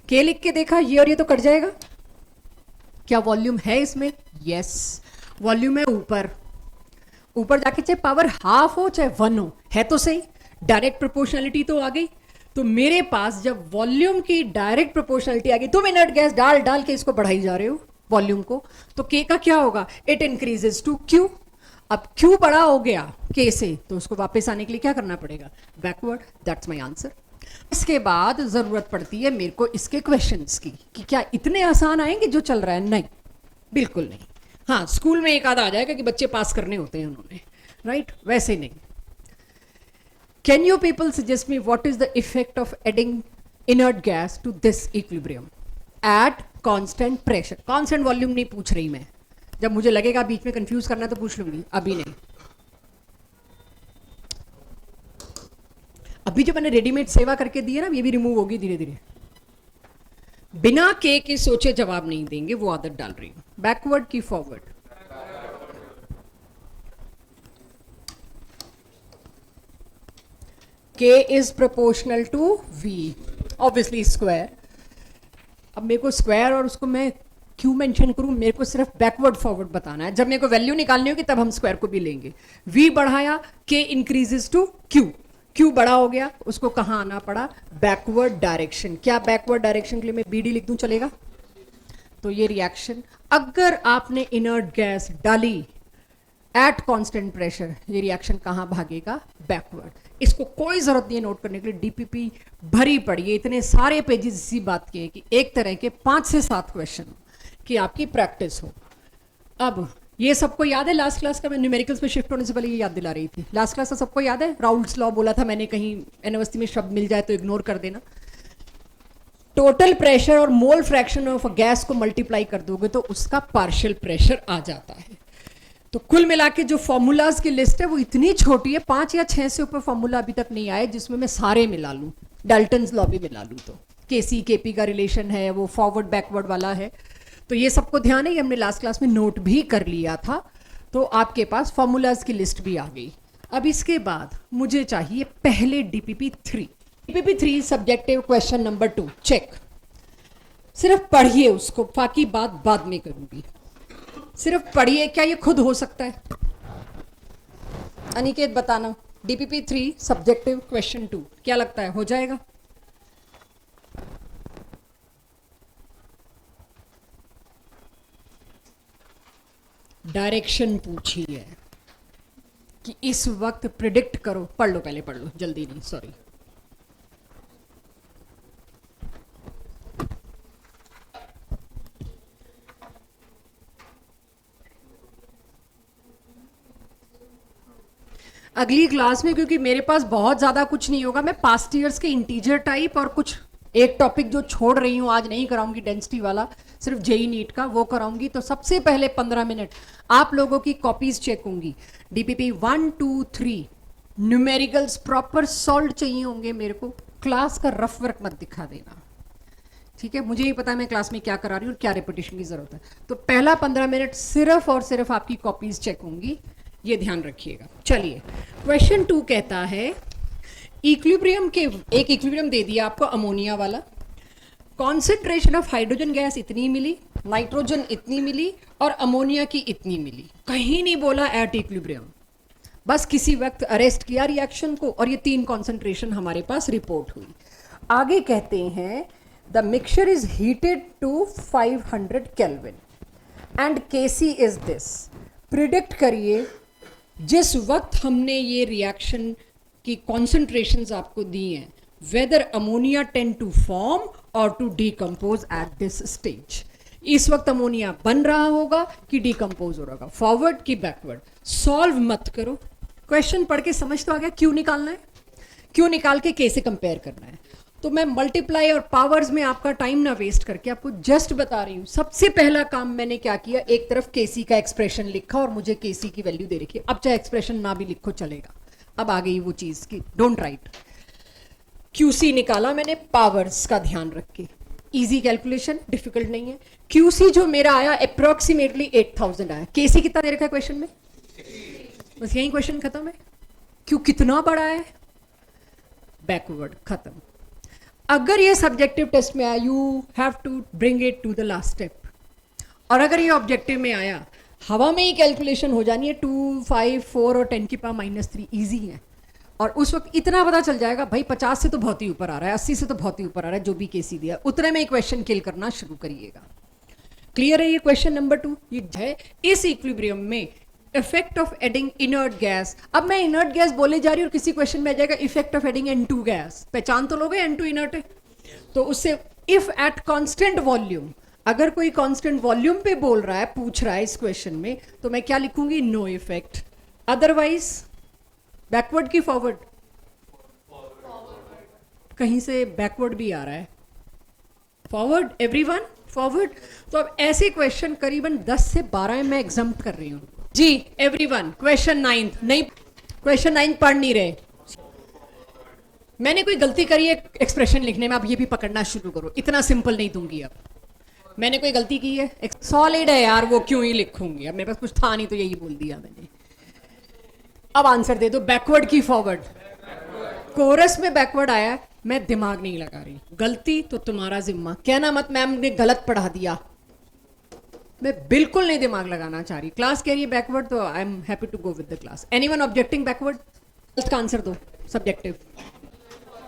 Speaker 1: के लिख के देखा, ये और ये तो कट जाएगा। क्या वॉल्यूम है इसमें? यस, वॉल्यूम है ऊपर। ऊपर जाके चाहे पावर हाफ हो चाहे 1 हो, है तो सही। डायरेक्ट प्रोपोर्शनलिटी तो आ गई। तो मेरे पास जब वॉल्यूम की डायरेक्ट प्रोपोर्शनलिटी आ गई, तुम इनर्ट गैस डाल डाल के इसको बढ़ाई जा रहे हो वॉल्यूम को, तो के का क्या होगा, इट इंक्रीजेस टू क्यू। अब क्यू बड़ा हो गया के से, तो उसको वापस आने के लिए क्या करना पड़ेगा, बैकवर्ड। That's my answer. इसके बाद जरूरत पड़ती है मेरे को इसके क्वेश्चंस की कि क्या इतने आसान आएंगे जो चल रहा है, नहीं बिल्कुल नहीं। हाँ, स्कूल में एक आधा आ जाएगा कि बच्चे पास करने होते हैं उन्होंने, राइट, वैसे नहीं। Can you people suggest me what is the effect of adding inert gas to this equilibrium at constant pressure. Constant volume नहीं पूछ रही मैं, जब मुझे लगेगा बीच में कंफ्यूज करना तो पूछ लूंगी, अभी नहीं। अभी जो मैंने रेडीमेड सेवा करके दी है ना, ये भी रिमूव होगी धीरे धीरे। बिना के सोचे जवाब नहीं देंगे, वो आदत डाल रही हूं। बैकवर्ड की forward, K is proportional to V, obviously square. अब मेरे को स्क्वायर और उसको मैं क्यों मेंशन करूं, मेरे को सिर्फ बैकवर्ड फॉरवर्ड बताना है। जब मेरे को वैल्यू निकालनी होगी तब हम स्क्वायर को भी लेंगे। v बढ़ाया, k increases to q, q बड़ा हो गया, उसको कहां आना पड़ा, बैकवर्ड डायरेक्शन। क्या बैकवर्ड डायरेक्शन के लिए मैं bd लिख दूं, चलेगा? तो ये रिएक्शन, अगर आपने इनर्ट गैस डाली एट कांस्टेंट प्रेशर, ये रिएक्शन कहां भागेगा, बैकवर्ड। इसको कोई जरूरत नहीं है नोट करने के लिए, डीपीपी भरी पड़ी है, इतने सारे पेजेस इसी बात के हैं कि एक तरह के 5 से 7 क्वेश्चन कि आपकी प्रैक्टिस हो। अब ये सबको याद है लास्ट क्लास का, मैं न्यूमेरिकल्स पे शिफ्ट होने से पहले ये याद दिला रही थी। लास्ट क्लास का सबको याद है, राउल्ट्स लॉ बोला था मैंने, कहीं यूनिवर्सिटी में शब्द मिल जाए तो इग्नोर कर देना। टोटल प्रेशर और मोल फ्रैक्शन ऑफ गैस को मल्टीप्लाई कर दोगे तो उसका पार्शियल प्रेशर आ जाता है। तो कुल मिला के जो फॉर्मूलाज की लिस्ट है वो इतनी छोटी है, 5 या 6 से ऊपर फॉर्मूला अभी तक नहीं आए जिसमें मैं सारे मिला लूं, डाल्टन्स लॉ भी मिला लूं। तो केसी केपी का रिलेशन है, वो फॉरवर्ड बैकवर्ड वाला है, तो ये सबको ध्यान है, ये हमने लास्ट क्लास में नोट भी कर लिया था। तो आपके पास फॉर्मूलाज की लिस्ट भी आ गई। अब इसके बाद मुझे चाहिए पहले DPP 3। DPP 3 subjective question number 2, check. सिर्फ पढ़िए उसको, बाकी बात बाद में करूंगी। सिर्फ पढ़िए, क्या ये खुद हो सकता है? अनिकेत बताना, डीपीपी 3 सब्जेक्टिव क्वेश्चन 2 क्या लगता है, हो जाएगा? डायरेक्शन पूछी है कि इस वक्त प्रिडिक्ट करो, पढ़ लो पहले, पढ़ लो, जल्दी नहीं, सॉरी। अगली क्लास में, क्योंकि मेरे पास बहुत ज़्यादा कुछ नहीं होगा, मैं पास्ट ईयर्स के इंटीजर टाइप और कुछ एक टॉपिक जो छोड़ रही हूँ, आज नहीं कराऊंगी डेंसिटी वाला, सिर्फ जेई नीट का वो कराऊंगी। तो सबसे पहले 15 मिनट आप लोगों की कॉपीज चेक होंगी। डीपीपी 1, 2, 3 न्यूमेरिकल्स प्रॉपर सॉल्व चाहिए होंगे मेरे को। क्लास का रफ वर्क मत दिखा देना, ठीक है? मुझे ही पता है मैं क्लास में क्या करा रही हूँ और क्या रिपीटेशन की जरूरत है। तो पहला 15 मिनट सिर्फ और सिर्फ आपकी कॉपीज चेक होंगी, ये ध्यान रखिएगा। चलिए, क्वेश्चन 2 कहता है इक्विलिब्रियम के, एक इक्विलिब्रियम दे दिया आपको अमोनिया वाला, कॉन्सेंट्रेशन ऑफ हाइड्रोजन गैस इतनी मिली, नाइट्रोजन इतनी मिली और अमोनिया की इतनी मिली। कहीं नहीं बोला एट इक्विलिब्रियम, बस किसी वक्त अरेस्ट किया रिएक्शन को और ये 3 कॉन्सेंट्रेशन हमारे पास रिपोर्ट हुई। आगे कहते हैं the mixture is heated to 500 kelvin and KC is this. Predict करिए जिस वक्त हमने ये रिएक्शन की कॉन्सेंट्रेशंस आपको दी हैं, whether ammonia tend to form और to decompose at this stage. इस वक्त अमोनिया बन रहा होगा कि डीकम्पोज हो रहा होगा, फॉरवर्ड की बैकवर्ड। सॉल्व मत करो, क्वेश्चन पढ़ के समझ तो आ गया क्यों निकालना है, क्यों निकाल के कैसे कंपेयर करना है। तो मैं मल्टीप्लाई और पावर्स में आपका टाइम ना वेस्ट करके आपको जस्ट बता रही हूँ। सबसे पहला काम मैंने क्या किया, एक तरफ केसी का एक्सप्रेशन लिखा और मुझे केसी की वैल्यू दे रखी है। अब चाहे एक्सप्रेशन ना भी लिखो चलेगा, अब आ गई वो चीज की डोंट राइट। क्यूसी निकाला मैंने पावर्स का ध्यान रख के, इजी कैलकुलेशन, डिफिकल्ट नहीं है। क्यूसी जो मेरा आया अप्रोक्सीमेटली 8000 आया। केसी कितना दे रखा है क्वेश्चन में, बस यही क्वेश्चन खत्म है। क्यों कितना बड़ा है, बैकवर्ड, खत्म। अगर ये सब्जेक्टिव टेस्ट में आया, you have to bring it to the last step. और अगर ये ऑब्जेक्टिव में आया, हवा में ही कैलकुलेशन हो जानी है, 2, 5, 4 और 10 की पावर -3, ईजी है। और उस वक्त इतना पता चल जाएगा भाई 50 से तो बहुत ही ऊपर आ रहा है, 80 से तो बहुत ही ऊपर आ रहा है, जो भी केसी दिया उतने में क्वेश्चन किल करना शुरू करिएगा। क्लियर है ये क्वेश्चन नंबर 2? ये है इस इक्विलिब्रियम में effect of adding inert gas. अब मैं इनर्ट गैस बोले जा रही हूँ और किसी क्वेश्चन में आ जाएगा effect of adding N2 gas, पहचान तो लोगे N2 इनर्ट है, तो उससे इफ एट कांस्टेंट वॉल्यूम, अगर कोई कांस्टेंट वॉल्यूम पे बोल रहा है, पूछ रहा है इस क्वेश्चन में, तो मैं क्या लिखूंगी? No effect. अदरवाइज बैकवर्ड की फॉरवर्ड? कहीं से बैकवर्ड भी आ रहा है, फॉरवर्ड, एवरीवन फॉरवर्ड। तो अब ऐसे क्वेश्चन करीबन 10 से 12 मैं एग्जाम्प्ट कर रही हूं जी। एवरीवन क्वेश्चन 9 नहीं, क्वेश्चन 9 पढ़ नहीं रहे। मैंने कोई गलती करी है एक्सप्रेशन लिखने में, आप ये भी पकड़ना शुरू करो, इतना सिंपल नहीं दूंगी। अब मैंने कोई गलती की है, सॉलिड है यार, वो क्यों ही लिखूंगी, अब मेरे पास कुछ था नहीं तो यही बोल दिया मैंने। अब आंसर दे दो, बैकवर्ड की फॉरवर्ड? कोरस में बैकवर्ड आया, मैं दिमाग नहीं लगा रही, गलती तो तुम्हारा जिम्मा, कहना मत मैम ने गलत पढ़ा दिया, मैं बिल्कुल नहीं दिमाग लगाना चाह रही। क्लास कह रही है बैकवर्ड, तो I am happy to go with the class. Anyone objecting backward? का आंसर दो, सब्जेक्टिव।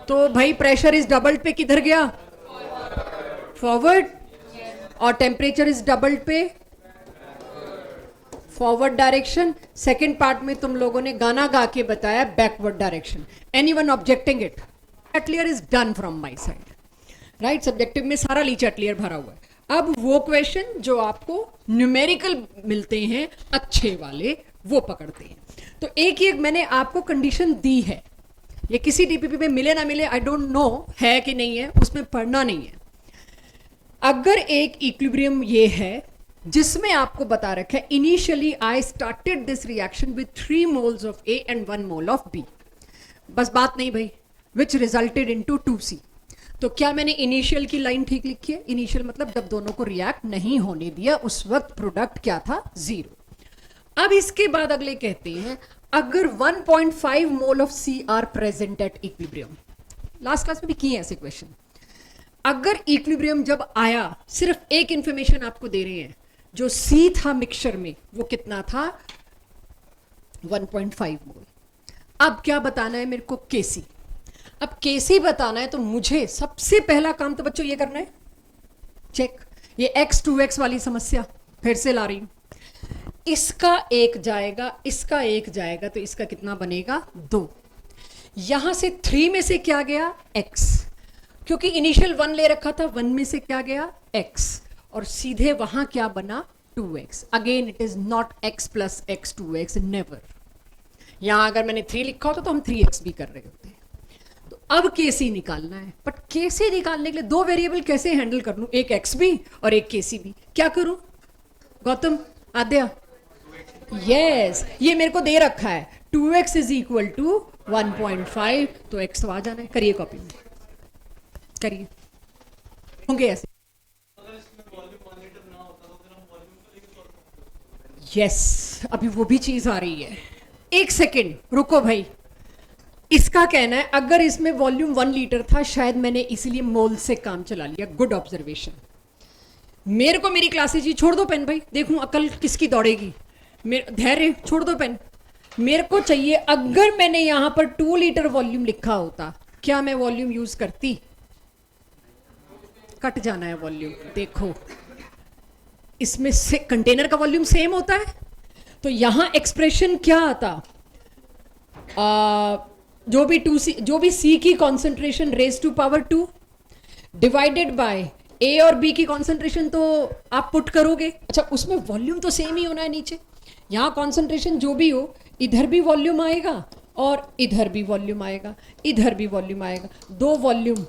Speaker 1: तो भाई प्रेशर इज डबल्ड पे किधर गया? फॉरवर्ड। और टेम्परेचर इज डबल्ड पे फॉरवर्ड डायरेक्शन। सेकेंड पार्ट में तुम लोगों ने गाना गा के बताया backward direction. Anyone objecting it? Clear is done from my side. Right, subjective में सारा लीचा क्लियर भरा हुआ है। अब वो क्वेश्चन जो आपको न्यूमेरिकल मिलते हैं अच्छे वाले, वो पकड़ते हैं। तो एक मैंने आपको कंडीशन दी है, ये किसी डीपीपी में मिले ना मिले आई डोंट नो है कि नहीं है, उसमें पढ़ना नहीं है। अगर एक इक्विलिब्रियम ये है जिसमें आपको बता रखा है initially I started this reaction with 3 moles of A and 1 mole of B, बस बात नहीं भाई, विच रिजल्टेड इनटू 2C। तो क्या मैंने इनिशियल की लाइन ठीक लिखी है? इनिशियल मतलब जब दोनों को रिएक्ट नहीं होने दिया, उस वक्त प्रोडक्ट क्या था? 0। अब इसके बाद अगले कहते हैं अगर 1.5 mole of C are present at equilibrium. Last class में भी किए हैं ऐसे क्वेश्चन। अगर इक्विलिब्रियम जब आया, सिर्फ एक इंफॉर्मेशन आपको दे रहे हैं, जो C था मिक्सचर में वो कितना था? 1.5 मोल। अब क्या बताना है मेरे को? Kc। अब Kc बताना है तो मुझे सबसे पहला काम तो बच्चों ये करना है, चेक ये x2x वाली समस्या फिर से ला रही हूं। इसका एक जाएगा, इसका एक जाएगा, तो इसका कितना बनेगा? 2। यहां से 3 में से क्या गया? x, क्योंकि इनिशियल 1 ले रखा था, 1 में से क्या गया? x, और सीधे वहां क्या बना? 2x। Again it is not x plus x 2x, never. यहां अगर मैंने 3 लिखा होता तो हम 3x भी कर रहे होते। तो अब Kc निकालना है, बट Kc निकालने के लिए 2 वेरिएबल कैसे हैंडल कर लूं? एक x भी और एक Kc भी। क्या करूं गौतम, आद्या? यस, ये मेरे को दे रखा है 2x इज इक्वल टू 1.5, तो x तो आ जाना है। करिए कॉपी में, करिए, होंगे ऐसे। यस, अभी वो भी चीज आ रही है। एक सेकेंड रुको भाई, इसका कहना है अगर इसमें वॉल्यूम 1 लीटर था, शायद मैंने इसीलिए मोल से काम चला लिया। Good observation. मेरे को मेरी क्लासेज ही छोड़ दो पेन भाई, देखूं अकल किसकी दौड़ेगी। धैर्य, छोड़ दो पेन। मेरे को चाहिए अगर मैंने यहां पर 2 लीटर वॉल्यूम लिखा होता, क्या मैं वॉल्यूम यूज करती? कट जाना है वॉल्यूम। देखो इसमें से कंटेनर का वॉल्यूम सेम होता है, तो यहां एक्सप्रेशन क्या आता? जो भी C की concentration raise to power 2 divided by A और B की कॉन्सेंट्रेशन, तो आप पुट करोगे। अच्छा, उसमें वॉल्यूम तो सेम ही होना है नीचे। यहां कॉन्सेंट्रेशन जो भी हो, इधर भी वॉल्यूम आएगा और इधर भी वॉल्यूम आएगा, इधर भी वॉल्यूम आएगा, 2 वॉल्यूम।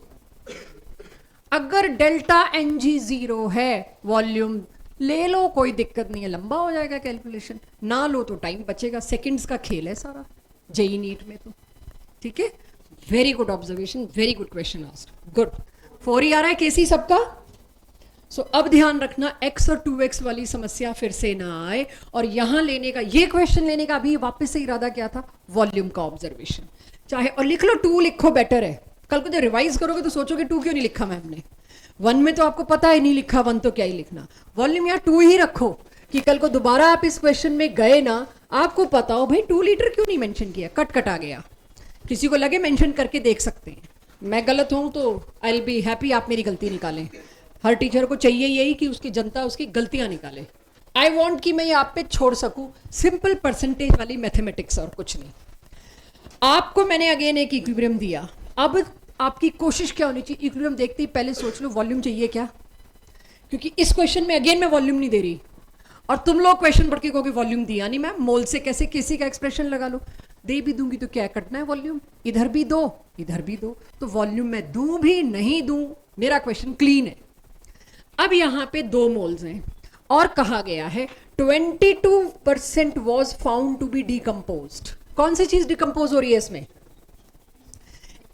Speaker 1: अगर डेल्टा Ng 0 है, वॉल्यूम ले लो, कोई दिक्कत नहीं है, लंबा हो जाएगा कैलकुलेशन। ना लो तो टाइम बचेगा, सेकंड्स का खेल है सारा जेई नीट में तो। ठीक है, very good observation, very good question asked, good. 4 ही आ रहा है Kc सबका। सो अब ध्यान रखना x और 2x वाली समस्या फिर से ना आए, और यहां लेने का, ये क्वेश्चन लेने का अभी वापस से इरादा क्या था? वॉल्यूम का ऑब्जर्वेशन। चाहे और लिख लो 2 लिखो, बेटर है। कल को जब रिवाइज करोगे तो सोचोगे 2 क्यों नहीं लिखा मैम ने। 1 में तो आपको पता है नहीं लिखा, 1 तो क्या ही लिखना। वॉल्यूम यहाँ 2 ही रखो कि कल को दोबारा आप इस क्वेश्चन में गए ना, आपको पता हो भाई 2 लीटर क्यों नहीं मेंशन किया, कट कट आ गया। किसी को लगे मेंशन करके देख सकते हैं, मैं गलत हूं तो आई विल बी हैप्पी, आप मेरी गलती निकालें। हर टीचर को चाहिए यही कि उसकी जनता उसकी गलतियां निकाले। आई वॉन्ट कि मैं ये आप पे छोड़ सकूं सिंपल परसेंटेज वाली मैथमेटिक्स और कुछ नहीं। आपको मैंने अगेन एक इक्विलिब्रियम दिया, अब आपकी कोशिश क्या होनी चाहिए, इक्विलिब्रियम देखते ही पहले सोच लो वॉल्यूम चाहिए क्या, क्योंकि इस क्वेश्चन में अगेन मैं वॉल्यूम नहीं दे रही और तुम लोग क्वेश्चन पढ़ के कहोगे वॉल्यूम दिया नहीं मैम, मोल से कैसे किसी का एक्सप्रेशन लगा लो। दे भी दूंगी तो क्या कटना है वॉल्यूम, इधर भी दो इधर भी दो, तो वॉल्यूम मैं दूं भी नहीं दूं, मेरा क्वेश्चन क्लीन है। अब यहां पे 2 मोल्स हैं और कहा गया है 22% was found to be decomposed. कौन सी चीज डिकम्पोज हो रही है इसमें?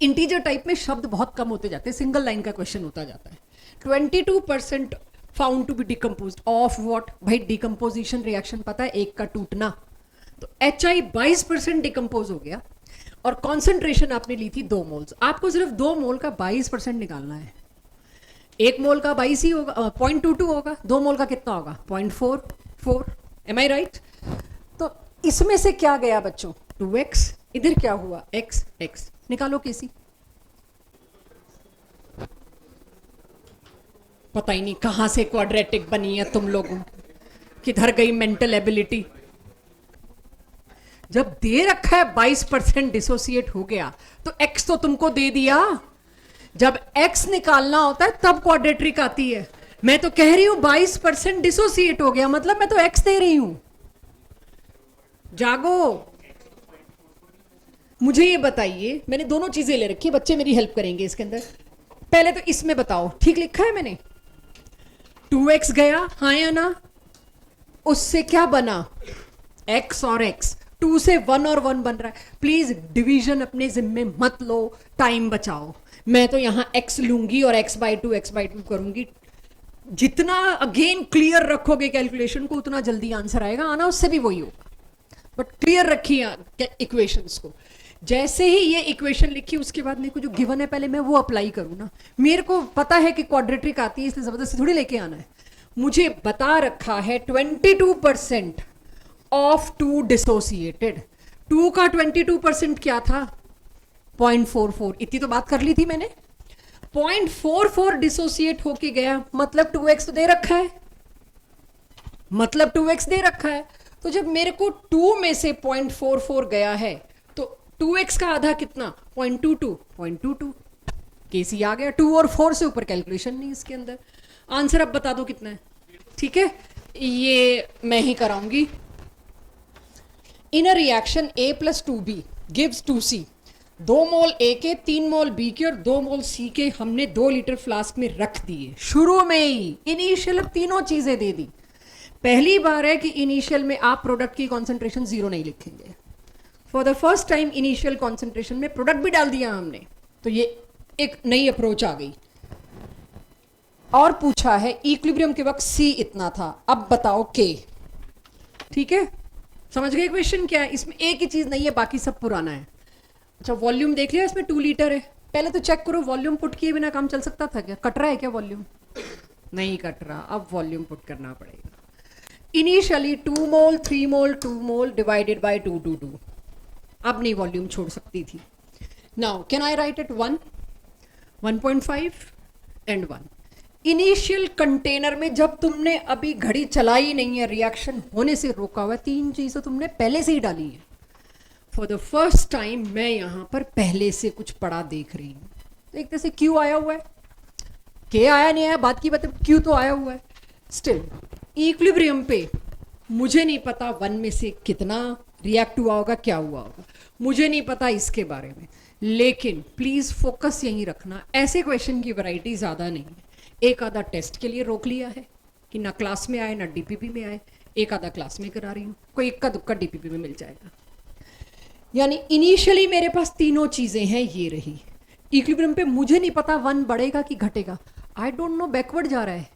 Speaker 1: इंटीजर टाइप में शब्द बहुत कम होते जाते हैं, सिंगल लाइन का क्वेश्चन होता जाता है। 22% found to be decomposed of what? भाई डिकम्पोजिशन रिएक्शन पता है, एक का टूटना, तो HI 22% डिकम्पोज हो गया और कॉन्सेंट्रेशन आपने ली थी 2 मोल्स। आपको सिर्फ 2 मोल का 22% निकालना है। 1 मोल का 22 ही होगा, 0.22 होगा, 2 मोल का कितना होगा? 0.44। एम आई राइट? तो इसमें से क्या गया बच्चों? 2x, इधर क्या हुआ? x, x निकालो कैसी, पता ही नहीं कहां से क्वाड्रेटिक बनी है तुम लोगों की, किधर गई मेंटल एबिलिटी। जब दे रखा है 22% डिसोसिएट हो गया तो x तो तुमको दे दिया, जब x निकालना होता है तब क्वाड्रेट्रिक आती है। मैं तो कह रही हूं 22% डिसोसिएट हो गया, मतलब मैं तो x दे रही हूं। जागो, मुझे ये बताइए, मैंने दोनों चीजें ले रखी है, बच्चे मेरी हेल्प करेंगे इसके अंदर। पहले तो इसमें बताओ ठीक लिखा है मैंने? 2x गया, हाँ या ना? उससे क्या बना? x और x, 2 से 1 और 1 बन रहा है। प्लीज डिवीजन अपने जिम्मे मत लो, टाइम बचाओ। मैं तो यहां x लूंगी और x/2 करूंगी। जितना अगेन क्लियर रखोगे कैलकुलेशन को उतना जल्दी आंसर आएगा, आना उससे भी वही होगा, बट क्लियर रखिए इक्वेशंस को। जैसे ही ये इक्वेशन लिखी उसके बाद मेरे को जो गिवन है पहले मैं वो अप्लाई करूं ना। मेरे को पता है कि क्वाड्रेट्रिक आती है इसलिए जबरदस्ती थोड़ी लेके आना है। मुझे बता रखा है 22% ऑफ 2 डिसोसिएटेड। 2 का 22% क्या था? 0.44। इतनी तो बात कर ली थी मैंने। 0.44 डिसोसिएट होके गया, मतलब 2x तो दे रखा है, मतलब 2x दे रखा है। तो जब मेरे को 2 में से 0.44 गया है तो 2x का आधा कितना? 0.22 केसी आ गया। 2 और 4 से ऊपर कैलकुलेशन नहीं इसके अंदर। आंसर अब बता दो कितना है? ठीक है, ये मैं ही कराऊंगी। In a reaction A + 2B gives 2C, 2 mole A के, 3 मोल B के और 2 मोल C के हमने 2 लीटर फ्लास्क में रख दिए। शुरू में ही इनिशियल तीनों चीजें दे दी। पहली बार है कि इनिशियल में आप प्रोडक्ट की कॉन्सेंट्रेशन 0 नहीं लिखेंगे। For the first time initial concentration में प्रोडक्ट भी डाल दिया हमने, तो ये एक नई अप्रोच आ गई। और पूछा है इक्विलिब्रियम के वक्त C इतना था, अब बताओ K। ठीक है, समझ गए क्वेश्चन क्या है? इसमें एक ही चीज नहीं है, बाकी सब पुराना है। अच्छा, वॉल्यूम देख लिया, इसमें 2 लीटर है। पहले तो चेक करो वॉल्यूम पुट किए बिना काम चल सकता था क्या? कट रहा है क्या वॉल्यूम? नहीं कट रहा, अब वॉल्यूम पुट करना पड़ेगा। Initially 2 mole 3 mole 2 mole divided by 2 2 2। अब नहीं वॉल्यूम छोड़ सकती थी। Now can I right it 1, 1.5 and 1। Initial container में जब तुमने अभी घड़ी चलाई नहीं है, रिएक्शन होने से रोका हुआ है, 3 चीजें तुमने पहले से ही डाली है। फॉर द फर्स्ट टाइम मैं यहां पर पहले से कुछ पढ़ा देख रही हूं। देखते से क्यू आया हुआ है, के आया नहीं आया बात की बात है, क्यू तो आया हुआ है। स्टिल इक्विलिब्रियम पे मुझे नहीं पता 1 में से कितना रिएक्ट हुआ होगा, क्या हुआ होगा, मुझे नहीं पता इसके बारे में। लेकिन प्लीज फोकस यहीं रखना, ऐसे क्वेश्चन की वैरायटी ज्यादा नहीं है। एक आधा टेस्ट के लिए रोक लिया है कि ना क्लास में आए ना डीपीपी में आए, एक आधा क्लास में करा रही हूँ, कोई इक्का दुक्का डीपीपी में मिल जाएगा। यानी इनिशियली मेरे पास तीनों चीजें हैं, ये रही। इक्विलिब्रियम पे मुझे नहीं पता 1 बढ़ेगा कि घटेगा, आई डोंट नो। बैकवर्ड जा रहा है,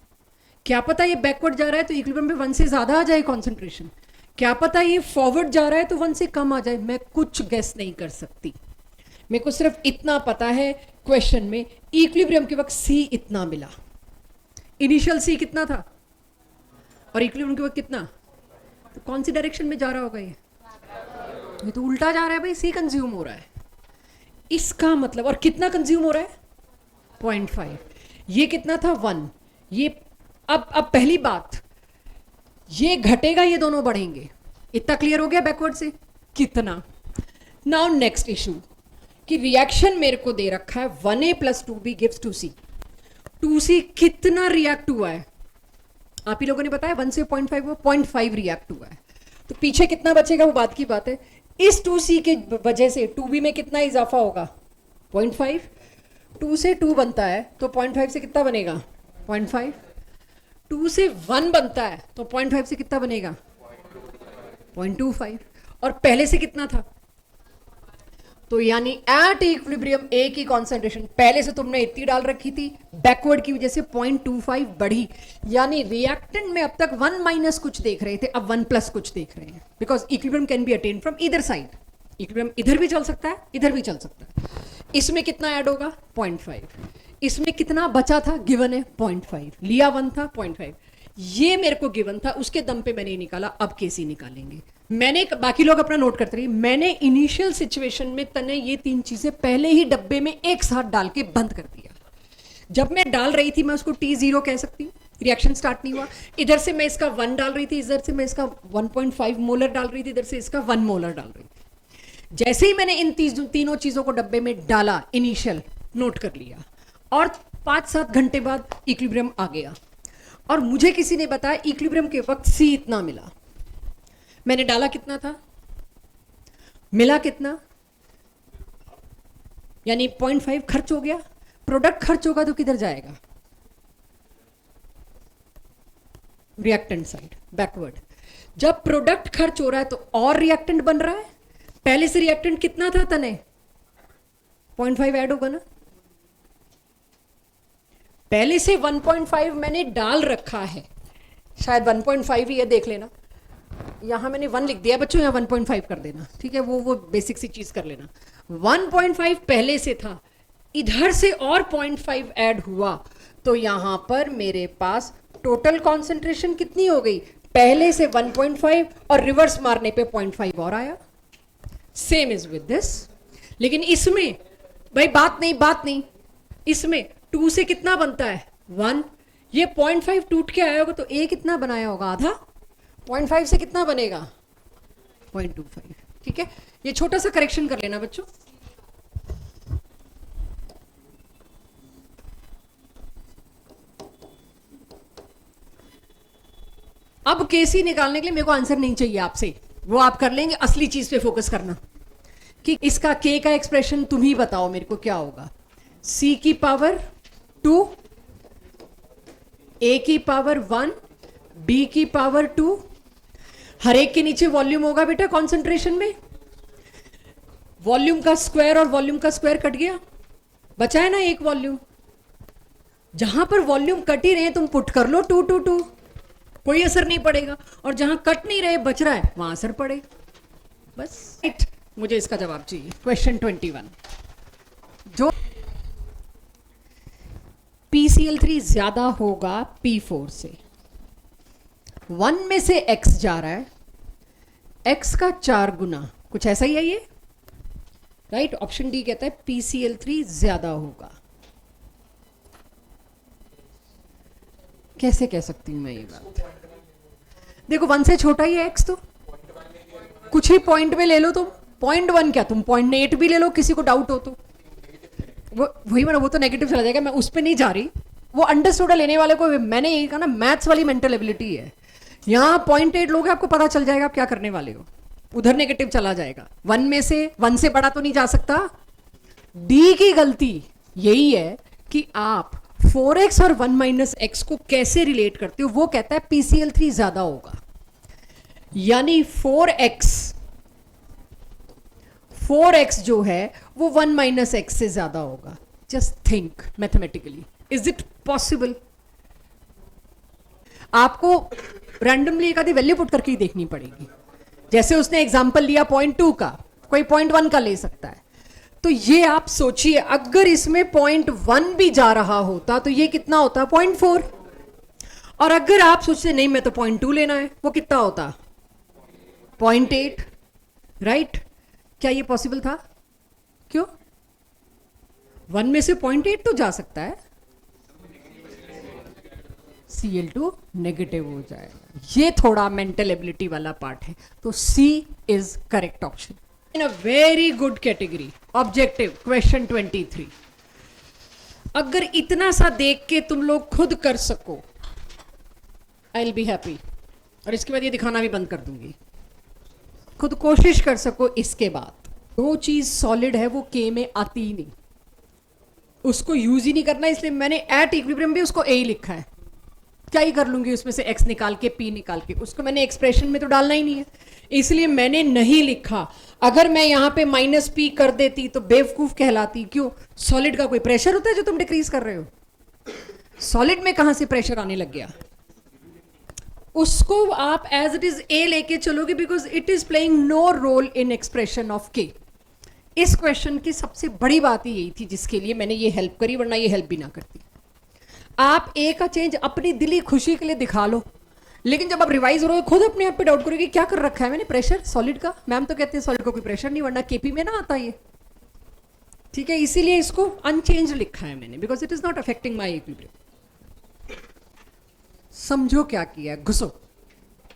Speaker 1: क्या पता ये बैकवर्ड जा रहा है तो इक्विलिब्रियम पे 1 से ज्यादा आ जाए कॉन्सेंट्रेशन, क्या पता ये फॉरवर्ड जा रहा है तो 1 से कम आ जाए। मैं कुछ गेस नहीं कर सकती, मेरे को सिर्फ इतना पता है क्वेश्चन में इक्विलिब्रियम के वक्त C इतना मिला। इनिशियल C कितना था और इक्विलिब्रियम के वक्त कितना? तो कौन सी डायरेक्शन में जा रहा होगा ये तो उल्टा जा रहा है भाई, C कंज्यूम हो रहा है। इसका मतलब, और कितना कंज्यूम हो रहा है? 0.5। ये कितना था? 1। ये अब पहली बात, ये घटेगा, ये दोनों बढ़ेंगे। इतना क्लियर हो गया बैकवर्ड से? कितना? नाउ नेक्स्ट इशू कि रिएक्शन मेरे को दे रखा है 1a + 2b gives 2c। 2c कितना रिएक्ट हुआ है? आप ही लोगों ने बताया 1 से 0.5 हुआ, 0.5 रिएक्ट हुआ है। तो पीछे कितना बचेगा वो बात की बात है। इस 2c के वजह से 2b में कितना इजाफा होगा? 0.5। 2 से 2 बनता है तो 0.5 से कितना बनेगा? 0.5। 2 से 1 बनता है तो 0.5 से कितना बनेगा? 0.25। और पहले से कितना था? तो यानी एट इक्विलिब्रियम ए की कॉन्सेंट्रेशन पहले से तुमने इतनी डाल रखी थी, बैकवर्ड की वजह से 0.25 बढ़ी। यानी रिएक्टेंट में अब तक 1 माइनस कुछ देख रहे थे, अब 1 प्लस कुछ देख रहे हैं, because equilibrium can be attend from either side. Equilibrium इधर भी चल सकता है, इधर भी चल सकता है। इसमें कितना ऐड होगा? 0.5। इसमें कितना बचा था? गिवन है 0.5, लिया 1 था 0.5। ये मेरे को गिवन था, उसके दम पे मैंने निकाला। अब कैसे निकालेंगे? मैंने, बाकी लोग अपना नोट करते रहिए, मैंने इनिशियल सिचुएशन में तने ये 3 चीजें पहले ही डब्बे में एक साथ डाल के बंद कर दिया। जब मैं डाल रही थी मैं उसको T0 कह सकती हूँ, रिएक्शन स्टार्ट नहीं हुआ। इधर से मैं इसका 1 डाल रही थी, इधर से मैं इसका 1.5 मोलर डाल रही थी, इधर से इसका 1 मोलर डाल रही थी। जैसे ही मैंने इन तीनों चीजों को डब्बे में डाला, इनिशियल नोट कर लिया, और 5-7 घंटे बाद इक्विलिब्रियम आ गया। और मुझे किसी ने बताया इक्विलिब्रियम के वक्त C इतना मिला। मैंने डाला कितना था? मिला कितना? यानी 0.5 खर्च हो गया। प्रोडक्ट खर्च होगा तो किधर जाएगा? Reactant side, backward. जब प्रोडक्ट खर्च हो रहा है तो और रिएक्टेंट बन रहा है। पहले से रिएक्टेंट कितना था तने? 0.5 ऐड होगा ना। पहले से 1.5 मैंने डाल रखा है, शायद 1.5 ही है, देख लेना। यहां मैंने 1 लिख दिया बच्चों, यहां 1.5 कर देना, ठीक है? वो बेसिक सी चीज कर लेना। 1.5 पहले से था, इधर से और 0.5 ऐड हुआ, तो यहां पर मेरे पास टोटल कॉन्सेंट्रेशन कितनी हो गई? पहले से 1.5 और रिवर्स मारने पे 0.5 और आया। Same is with this. लेकिन इसमें भाई बात नहीं, इसमें 2 से कितना बनता है? 1। ये 0.5 टूट के आया होगा तो A कितना बनाया होगा? आधा। 0.5 से कितना बनेगा? 0.25। ठीक है, ये छोटा सा करेक्शन कर लेना बच्चों। अब केसी निकालने के लिए मेरे को आंसर नहीं चाहिए आपसे, वो आप कर लेंगे। असली चीज पे फोकस करना कि इसका K का एक्सप्रेशन तुम ही बताओ मेरे को क्या होगा। C की पावर 2, A की पावर 1, B की पावर 2। हर एक के नीचे वॉल्यूम होगा बेटा कॉन्सेंट्रेशन में। वॉल्यूम का स्क्वायर और वॉल्यूम का स्क्वायर कट गया, बचा है ना एक वॉल्यूम। जहां पर वॉल्यूम कट ही रहे तुम पुट कर लो 2 2 2, कोई असर नहीं पड़ेगा। और जहां कट नहीं रहे बच रहा है वहां असर पड़ेगा। बस राइट, मुझे इसका जवाब चाहिए। क्वेश्चन 21, जो PCl3 ज्यादा होगा P4 से। 1 में से X जा रहा है, X का 4 गुना, कुछ ऐसा ही है ये, राइट? ऑप्शन डी कहता है PCl3 ज्यादा होगा। कैसे कह सकती हूं मैं ये बात? देखो 1 से छोटा ही है X, तो कुछ ही पॉइंट में ले लो तुम। 0.1 क्या, तुम 0.8 भी ले लो, किसी को डाउट हो तो। वही मैंने, वो तो नेगेटिव चला जाएगा, मैं उस पर नहीं जा रही। वो अंडरस्टूड लेने वाले को मैंने यही कहा ना, मैथ्स वाली मेंटल एबिलिटी है। यहाँ 0.8 लोग आपको पता चल जाएगा आप क्या करने वाले हो, उधर नेगेटिव चला जाएगा। 1 में से 1 से बड़ा तो नहीं जा सकता। डी की गलती यही है कि आप 4x और 1 - x को कैसे रिलेट करते हो। वो कहता है PCl3 ज्यादा होगा, यानी 4x जो है वो 1 - x से ज्यादा होगा। Just think mathematically, is it possible? आपको रैंडमली एक आधी वैल्यू पुट करके ही देखनी पड़ेगी। जैसे उसने एग्जांपल लिया 0.2 का, कोई 0.1 का ले सकता है। तो ये आप सोचिए, अगर इसमें 0.1 भी जा रहा होता तो ये कितना होता? 0.4। और अगर आप सोचते नहीं मैं तो 0.2 लेना है, वो कितना होता? 0.8, राइट? क्या ये पॉसिबल था? क्यों? 1 में से 0.8 तो जा सकता है, Cl2 नेगेटिव हो जाएगा। ये थोड़ा मेंटल एबिलिटी वाला पार्ट है, तो C is correct option. In a very good category, objective question 23। अगर इतना सा देख के तुम लोग खुद कर सको, आई विल बी हैप्पी। और इसके बाद ये दिखाना भी बंद कर दूंगी। खुद कोशिश कर सको इसके बाद। जो चीज सॉलिड है वो के में आती ही नहीं, उसको यूज ही नहीं करना, इसलिए मैंने एट इक्विलिब्रियम भी उसको ए ही लिखा है। क्या ही कर लूंगी उसमें से एक्स निकाल के पी निकाल के, उसको मैंने एक्सप्रेशन में तो डालना ही नहीं है, इसलिए मैंने नहीं लिखा। अगर मैं यहां पे माइनस पी कर देती तो बेवकूफ कहलाती। क्यों? सॉलिड का कोई प्रेशर होता है जो तुम डिक्रीज कर रहे हो? सॉलिड में कहां से प्रेशर आने लग गया? उसको आप एज इट इज ए लेके चलोगे, because it is playing no role in expression of K. इस क्वेश्चन की सबसे बड़ी बात ही यही थी जिसके लिए मैंने ये हेल्प करी, वरना ये हेल्प भी ना करती। आप ए का चेंज अपनी दिली खुशी के लिए दिखा लो, लेकिन जब आप रिवाइज हो रहे हो खुद अपने आप पे डाउट करोगे क्या कर रखा है मैंने प्रेशर सॉलिड का। मैम तो कहते हैं सॉलिड को कोई प्रेशर नहीं, वरना केपी में ना आता ये। ठीक है, इसीलिए इसको अनचेंज लिखा है मैंने, because it is not affecting my equilibrium. समझो क्या किया है, घुसो।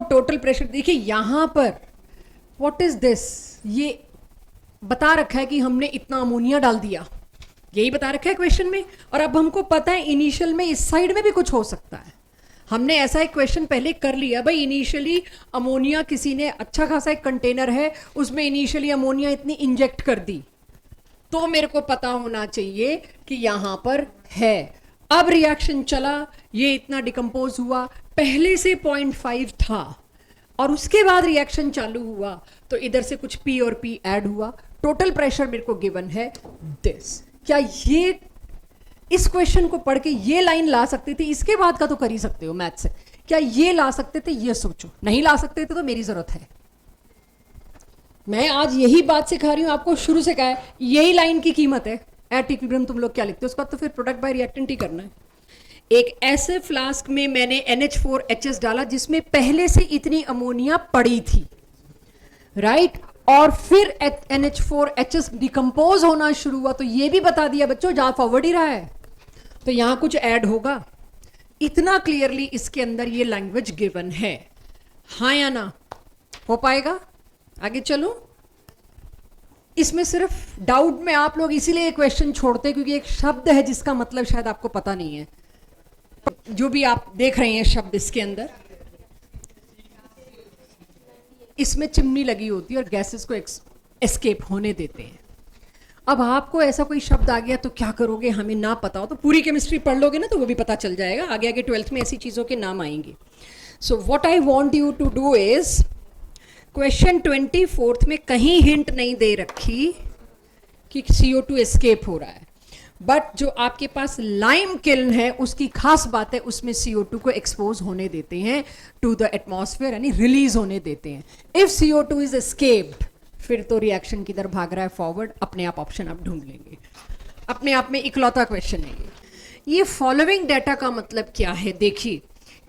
Speaker 1: टोटल प्रेशर देखिए यहां पर, व्हाट इज दिस, ये बता रखा है कि हमने इतना अमोनिया डाल दिया, यही बता रखा है क्वेश्चन में। और अब हमको पता है इनिशियल में इस साइड में भी कुछ हो सकता है। हमने ऐसा एक क्वेश्चन पहले कर लिया भाई, इनिशियली अमोनिया किसी ने, अच्छा खासा एक कंटेनर है उसमें इनिशियली अमोनिया इतनी इंजेक्ट कर दी, तो मेरे को पता होना चाहिए कि यहां पर है। अब रिएक्शन चला, ये इतना डिकम्पोज हुआ, पहले से 0.5 था और उसके बाद रिएक्शन चालू हुआ तो इधर से कुछ P और P ऐड हुआ। टोटल प्रेशर मेरे को गिवन है दिस। क्या ये इस क्वेश्चन को पढ़ के ये लाइन ला सकते थे? इसके बाद का तो कर ही सकते हो मैथ से। क्या ये ला सकते थे? ये सोचो। नहीं ला सकते थे तो मेरी जरूरत है। मैं आज यही बात सिखा रही हूं आपको, शुरू से कहा है यही लाइन की कीमत है। एट इक्विलिब्रियम तुम लोग क्या लिखते हो, उसका तो फिर प्रोडक्ट बाय रिएक्टेंट ही करना है। एक ऐसे फ्लास्क में मैंने NH4HS डाला जिसमें पहले से इतनी अमोनिया पड़ी थी, राइट? और फिर NH4HS डिकम्पोज होना शुरू हुआ, तो ये भी बता दिया बच्चों जा फॉरवर्ड ही रहा है, तो यहां कुछ ऐड होगा। इतना क्लियरली इसके अंदर ये लैंग्वेज गिवन है। हाँ या ना? हो पाएगा? आगे चलो। इसमें सिर्फ डाउट में आप लोग इसीलिए क्वेश्चन छोड़ते क्योंकि एक शब्द है जिसका मतलब शायद आपको पता नहीं है। जो भी आप देख रहे हैं शब्द इसके अंदर, इसमें चिमनी लगी होती है और गैसेस को एस्केप होने देते हैं। अब आपको ऐसा कोई शब्द आ गया तो क्या करोगे? हमें ना पता हो तो पूरी केमिस्ट्री पढ़ लोगे ना, तो वो भी पता चल जाएगा। आगे आगे 12th में ऐसी चीज़ों के नाम आएंगे। So what I want you to do is, question 24 में कहीं हिंट नहीं दे रखी कि CO2 एस्केप हो रहा है, बट जो आपके पास लाइम किल्न है उसकी खास बात है, उसमें CO2 को एक्सपोज होने देते हैं टू द एटमॉस्फेयर, यानी रिलीज होने देते हैं। इफ CO2 इज एस्केप्ड, फिर तो रिएक्शन किधर भाग रहा है फॉरवर्ड, अपने आप ऑप्शन आप ढूंढ लेंगे। अपने आप में इकलौता क्वेश्चन है ये। फॉलोइंग डाटा का मतलब क्या है? देखिए,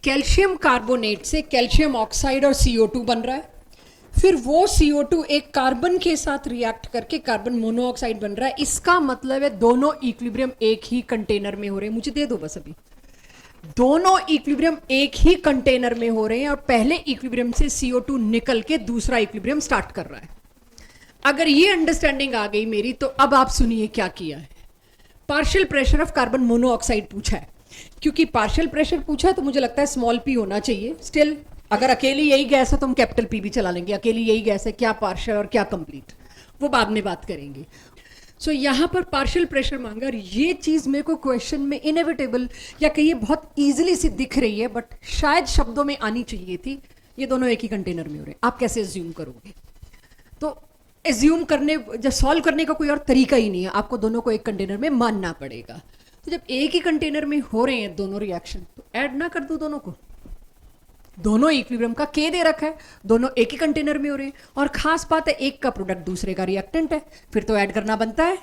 Speaker 1: कैल्शियम कार्बोनेट से कैल्शियम ऑक्साइड और CO2 बन रहा है, फिर वो CO2 एक कार्बन के साथ रिएक्ट करके कार्बन मोनोऑक्साइड बन रहा है। इसका मतलब है दोनों इक्विलिब्रियम एक ही कंटेनर में हो रहे हैं। मुझे दे दो बस अभी। दोनों इक्विलिब्रियम एक ही कंटेनर में हो रहे हैं और पहले इक्विलिब्रियम से CO2 निकल के दूसरा इक्विलिब्रियम स्टार्ट कर रहा है। अगर ये अंडरस्टैंडिंग आ गई मेरी, तो अब आप सुनिए क्या किया है। Partial pressure of carbon monoxide पूछा है। क्योंकि पार्शियल प्रेशर पूछा है तो मुझे लगता है स्मॉल p होना चाहिए। स्टिल अगर अकेली यही गैस है तो हम कैपिटल P भी चला लेंगे। अकेली यही गैस है, क्या पार्शियल और क्या कंप्लीट, वो बाद में बात करेंगे। सो यहाँ पर पार्शियल प्रेशर मांगा और ये चीज़ मेरे को क्वेश्चन में इनएविटेबल या कहिए बहुत ईजिली सी दिख रही है, बट शायद शब्दों में आनी चाहिए थी। ये दोनों एक ही कंटेनर में हो रहे हैं, आप कैसे एज्यूम करोगे? तो एज्यूम करने, जब सॉल्व करने का कोई और तरीका ही नहीं है, आपको दोनों को एक कंटेनर में मानना पड़ेगा। तो जब एक ही कंटेनर में हो रहे हैं दोनों रिएक्शन, तो ऐड ना कर दो दोनों को। दोनों इक्विलिब्रियम का K दे रखा है, दोनों एक ही कंटेनर में हो रहे हैं, और खास बात है एक का प्रोडक्ट दूसरे का रिएक्टेंट है, फिर तो ऐड करना बनता है।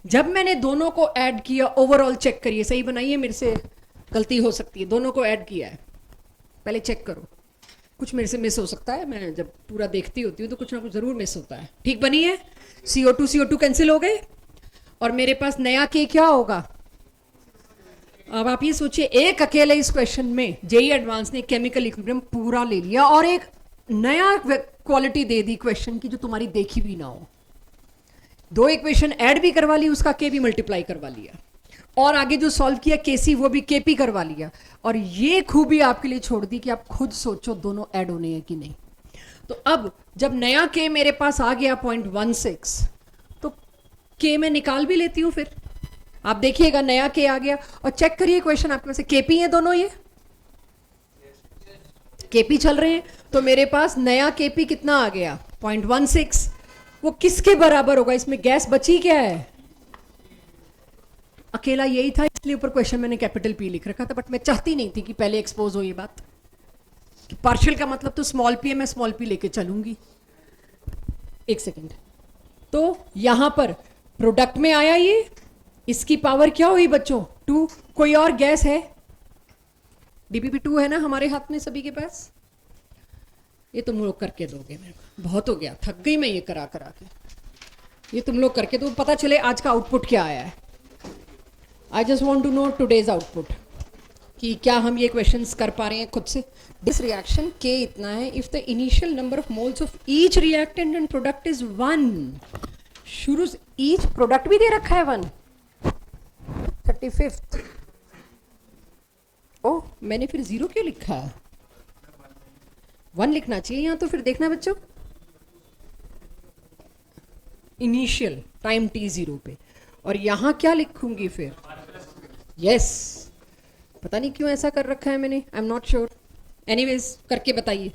Speaker 1: जब मैंने दोनों को ऐड किया, ओवरऑल चेक करिए, सही बनाइए, मेरे से गलती हो सकती है। दोनों को ऐड किया है, पहले चेक करो, कुछ मेरे से मिस हो सकता है। मैं जब पूरा देखती होती हूँ तो कुछ ना कुछ जरूर मिस होता है। ठीक बनी है? CO2 कैंसिल हो गए और मेरे पास नया के क्या होगा? अब आप ये सोचिए, एक अकेले इस क्वेश्चन में जेई एडवांस ने केमिकल इक्विलिब्रियम पूरा ले लिया और एक नया क्वालिटी दे दी क्वेश्चन की जो तुम्हारी देखी भी ना हो। दो इक्वेशन ऐड भी करवा ली, उसका के भी मल्टीप्लाई करवा लिया, और आगे जो सॉल्व किया केसी वो भी केपी करवा लिया, और ये खूबी आपके लिए छोड़ दी कि आप खुद सोचो दोनों ऐड होने हैं कि नहीं। तो अब जब नया के मेरे पास आ गया 0.16, तो के मैं निकाल भी लेती हूं। फिर आप देखिएगा नया के आ गया, और चेक करिए क्वेश्चन आपके पास केपी है दोनों, ये केपी चल रहे हैं। तो मेरे पास नया केपी कितना आ गया? 0.16। वो किसके बराबर होगा? इसमें गैस बची क्या है? अकेला यही था, इसलिए ऊपर क्वेश्चन मैंने कैपिटल पी लिख रखा था, बट मैं चाहती नहीं थी कि पहले एक्सपोज हो ये बात कि पार्शियल का मतलब तो स्मॉल पी है, मैं स्मॉल पी लेके चलूंगी। एक सेकेंड, तो यहां पर प्रोडक्ट में आया ये, इसकी पावर क्या हुई बच्चों? 2। कोई और गैस है? डीपीपी 2 है ना हमारे हाथ में सभी के पास? ये तुम लोग करके दोगे, मेरे को बहुत हो गया, थक गई मैं ये करा करा के। ये तुम लोग करके दो, पता चले आज का आउटपुट क्या आया है। I just want to know today's output, कि क्या हम ये क्वेश्चंस कर पा रहे हैं खुद से। दिस रिएक्शन के इतना है, if the initial number of moles of each reactant and product is 1। शुरू से ईच प्रोडक्ट भी दे रखा है 1। 35th। ओह, मैंने फिर 0 क्यों लिखा है? 1 लिखना चाहिए यहाँ। तो फिर देखना बच्चों, इनिशियल टाइम t0 पे, और यहां क्या लिखूंगी फिर? यस, पता नहीं क्यों ऐसा कर रखा है मैंने, I am not sure. Anyways करके बताइए।